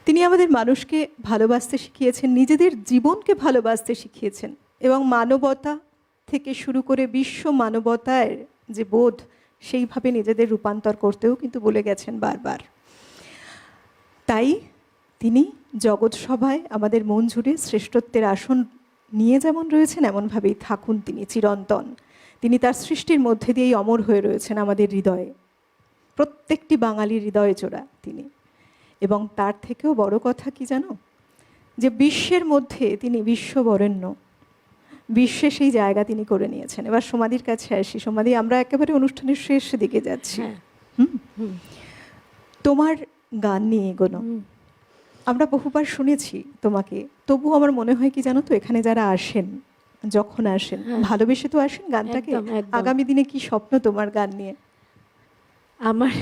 তিনি আমাদের মানুষকে ভালোবাসতে শিখিয়েছেন, নিজেদের জীবনকে ভালোবাসতে শিখিয়েছেন, এবং মানবতা থেকে শুরু করে বিশ্ব মানবতার যে বোধ, সেইভাবে নিজেদের রূপান্তর করতেও কিন্তু বলে গেছেন বারবার। তাই তিনি জগৎ সভায় আমাদের মন জুড়ে শ্রেষ্ঠত্বের আসন নিয়ে যেমন রয়েছেন, এমনভাবেই থাকুন তিনি চিরন্তন। তিনি তার সৃষ্টির মধ্যে দিয়েই অমর হয়ে রয়েছেন আমাদের হৃদয়ে, প্রত্যেকটি বাঙালির হৃদয়ে জোড়া তিনি। এবং তার থেকেও বড় কথা কি জানো, যে বিশ্বের মধ্যে তিনি বিশ্ববরেণ্য, বিশ্বে সেই জায়গা তিনি করে নিয়েছেন। এবার সমাধির কাছে আসি। সমাধি, আমরা একেবারে অনুষ্ঠানের শেষ দিকে যাচ্ছি। তোমার গান নিয়ে এগোনো আমরা বহুবার শুনেছি তোমাকে, তবু আমার মনে হয় কি জানো তো, এখানে যারা আসেন, যখন আসেন, ভালোবেসে তো আসেন গানটাকে। একদম, একদম। আগামী দিনে কি স্বপ্ন তোমার গান নিয়ে? আমার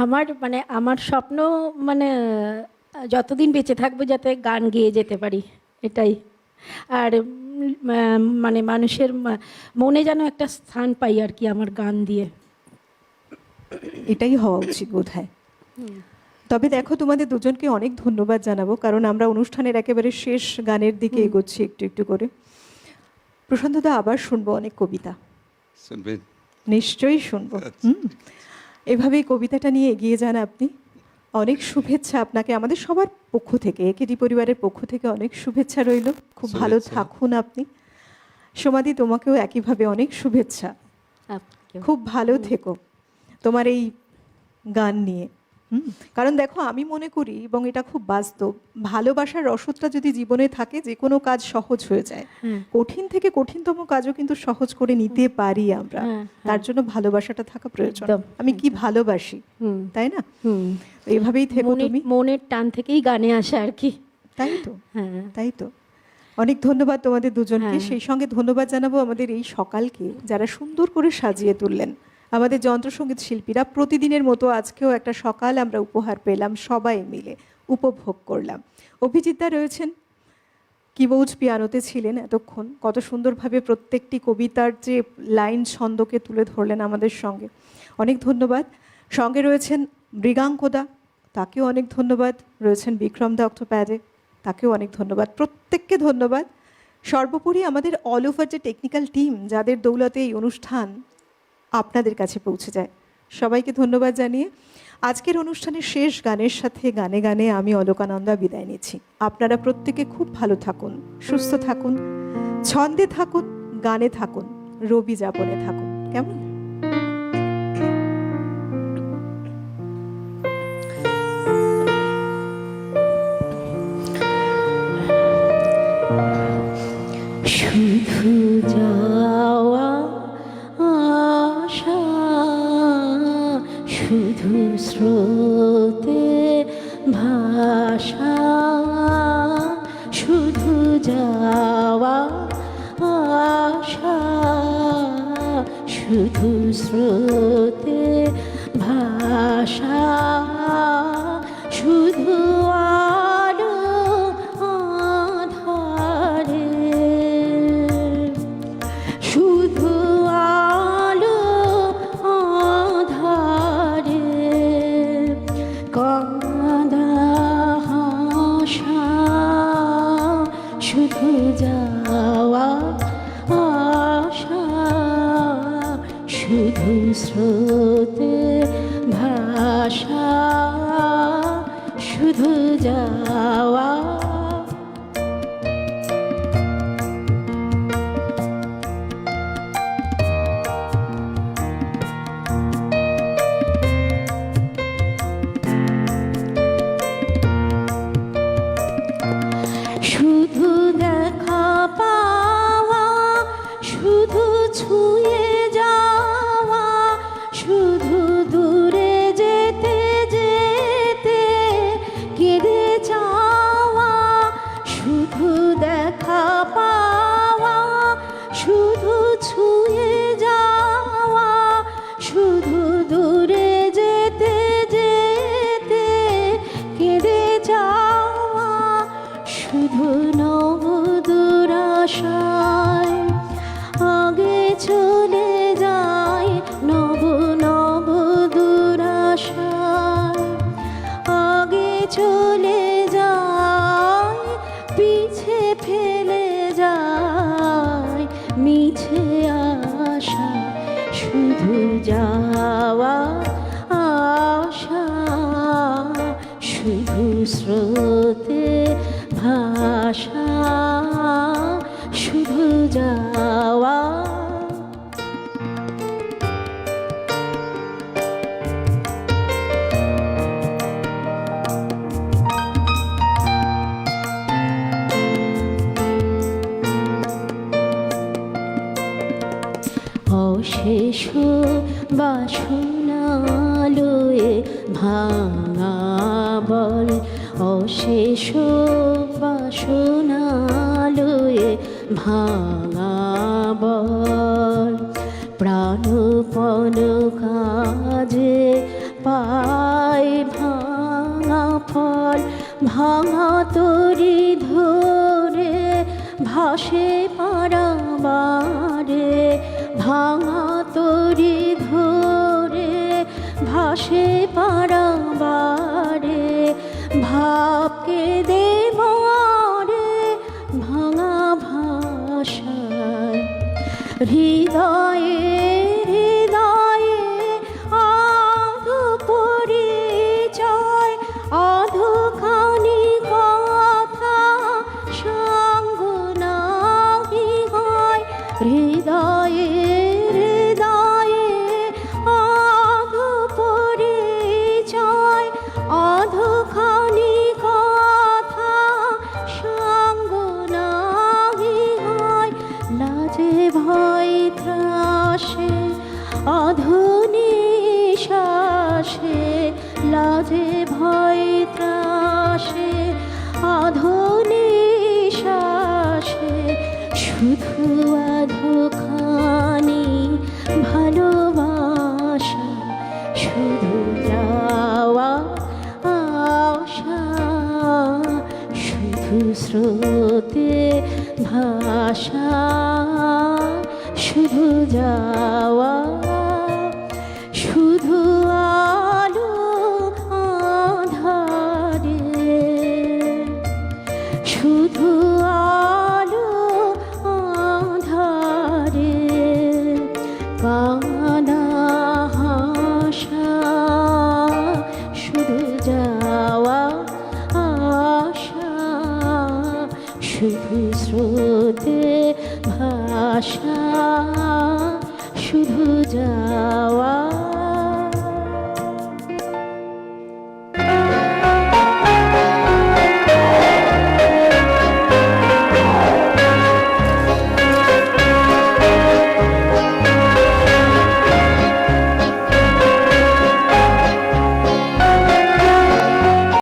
আমার মানে আমার স্বপ্ন, মানে যতদিন বেঁচে থাকবো যাতে গান গেয়ে যেতে পারি, এটাই। আর মানে মানুষের মনে যেন একটা স্থান পাই আর কি আমার গান দিয়ে। এটাই হওয়া উচিত বোধহয়। তবে দেখো, তোমাদের দুজনকে অনেক ধন্যবাদ জানাবো, কারণ আমরা অনুষ্ঠানের একেবারে শেষ গানের দিকে এগোচ্ছি একটু একটু করে। প্রশান্তদা, আবার শুনবো অনেক কবিতা। শুনবেন? নিশ্চয়ই শুনবো। এভাবেই কবিতাটা নিয়ে এগিয়ে যান আপনি। অনেক শুভেচ্ছা আপনাকে আমাদের সবার পক্ষ থেকে, একেডি পরিবারের পক্ষ থেকে অনেক শুভেচ্ছা রইল। খুব ভালো থাকুন আপনি। সমাধি, তোমাকেও একইভাবে অনেক শুভেচ্ছা। খুব ভালো থেকো তোমার এই গান নিয়ে। কারণ দেখো, আমি মনে করি, এবং এটা খুব বাস্তব, ভালোবাসার রসদটা যদি জীবনে থাকে, যে কোনো কাজ সহজ হয়ে যায়। কঠিন থেকে কঠিনতম কাজও কিন্তু সহজ করে নিতে পারি আমরা। তার জন্য ভালোবাসাটা থাকা প্রয়োজন। আমি কি ভালোবাসি, তাই না? এইভাবেই থেকো তুমি। মনের টান থেকেই গানে আসা আর কি। তাই তো, তাই তো। অনেক ধন্যবাদ তোমাদের দুজনকে। সেই সঙ্গে ধন্যবাদ জানাবো আমাদের এই সকালকে, যারা সুন্দর করে সাজিয়ে তুললেন। আমাদের যন্ত্রসঙ্গীত শিল্পীরা, প্রতিদিনের মতো আজকেও একটা সকাল আমরা উপহার পেলাম, সবাই মিলে উপভোগ করলাম। অভিজিৎদা রয়েছেন, কিবোর্ড পিয়ানোতে ছিলেন এতক্ষণ, কত সুন্দরভাবে প্রত্যেকটি কবিতার যে লাইন ছন্দকে তুলে ধরলেন আমাদের সঙ্গে। অনেক ধন্যবাদ। সঙ্গে রয়েছেন মৃগাঙ্কদা, তাকেও অনেক ধন্যবাদ। রয়েছেন বিক্রমদা অক্টোপ্যাডে, তাকেও অনেক ধন্যবাদ। প্রত্যেককে ধন্যবাদ। সর্বোপরি আমাদের অল ওভার যে টেকনিক্যাল টিম, যাদের দৌলতে এই অনুষ্ঠান আপনাদের কাছে পৌঁছে যায়, সবাইকে ধন্যবাদ জানিয়ে আজকের অনুষ্ঠানের শেষ গানের সাথে গানে গানে আমি অলোকানন্দা বিদায় নিচ্ছি। আপনারা প্রত্যেকে খুব ভালো থাকুন, সুস্থ থাকুন, ছন্দে থাকুন, গানে থাকুন, রবি যাপনে থাকুন। কেমন? শুধু যাওয়া আশা, শুধু স্রোতে ভাষা, শুধু যাওয়া আশা। শুধু স্রোতে ভাষা, শুধু আলো আধারে, শুধু আলো আধারে, কাঁদা হাসা, শুধু যাওয়া আশা, শুধু স্রোতে ভাষা, শুধু যাওয়া। শুধু দেখা পাওয়া, শুধু ছুঁয়ে যাওয়া, শুধু দূরে যেতে যেতে কেঁদে যাওয়া, শুধু দেখা পাওয়া, শুধু ছুঁয়ে যাওয়া, শুধু দূরে যেতে যেতে কেঁদে যাওয়া, শুধু নবদূর আশায় আগে চলে যায়, নব নবদূর আশায় আগে চলে যায়, পিছে ফেলে যায় মিছে আশা, শুধু যাওয়া আশা, শুধু স্রোতে ভাষা, শুধু যাওয়া। অশেষ বাসনা লয়ে ভাঙা বল, অশেষ বাসনা লয়ে ভাঙা বল, প্রাণপণ কাজে পায় ভাঙা ফল, ভাঙা তরি ধরে ভাসে পারাবারে, ভাঙা তরি ধরে ভাসে পারাবারে, ভাবকে দেবরে ভাঙা ভাষায়, হৃদয়ে হৃদয়ে আধো পরিচয়, আধোখানি কথা সঙ্গ নাহি হয়, হৃদয়ে হৃদয়ে আধো পরিচয়, আধোখানি কথা সঙ্গ নাহি হয়, লাজে ভয় ত্রাসে অধনিশ্বাসে, লাজে ভয় ত্রাসে অধনিশ্বাসে, শুধু আধোখানি ভালোবাসা, শুধু যাওয়া আশা, শুধু স্রোতে ভাষা, শুধু যাওয়া, শুধু আলো আধারে, শুধু আলো আধারে, কাঁদা হাসা, শুধু যাওয়া আশা, শুধু স্রোতে ভাষা, শুধু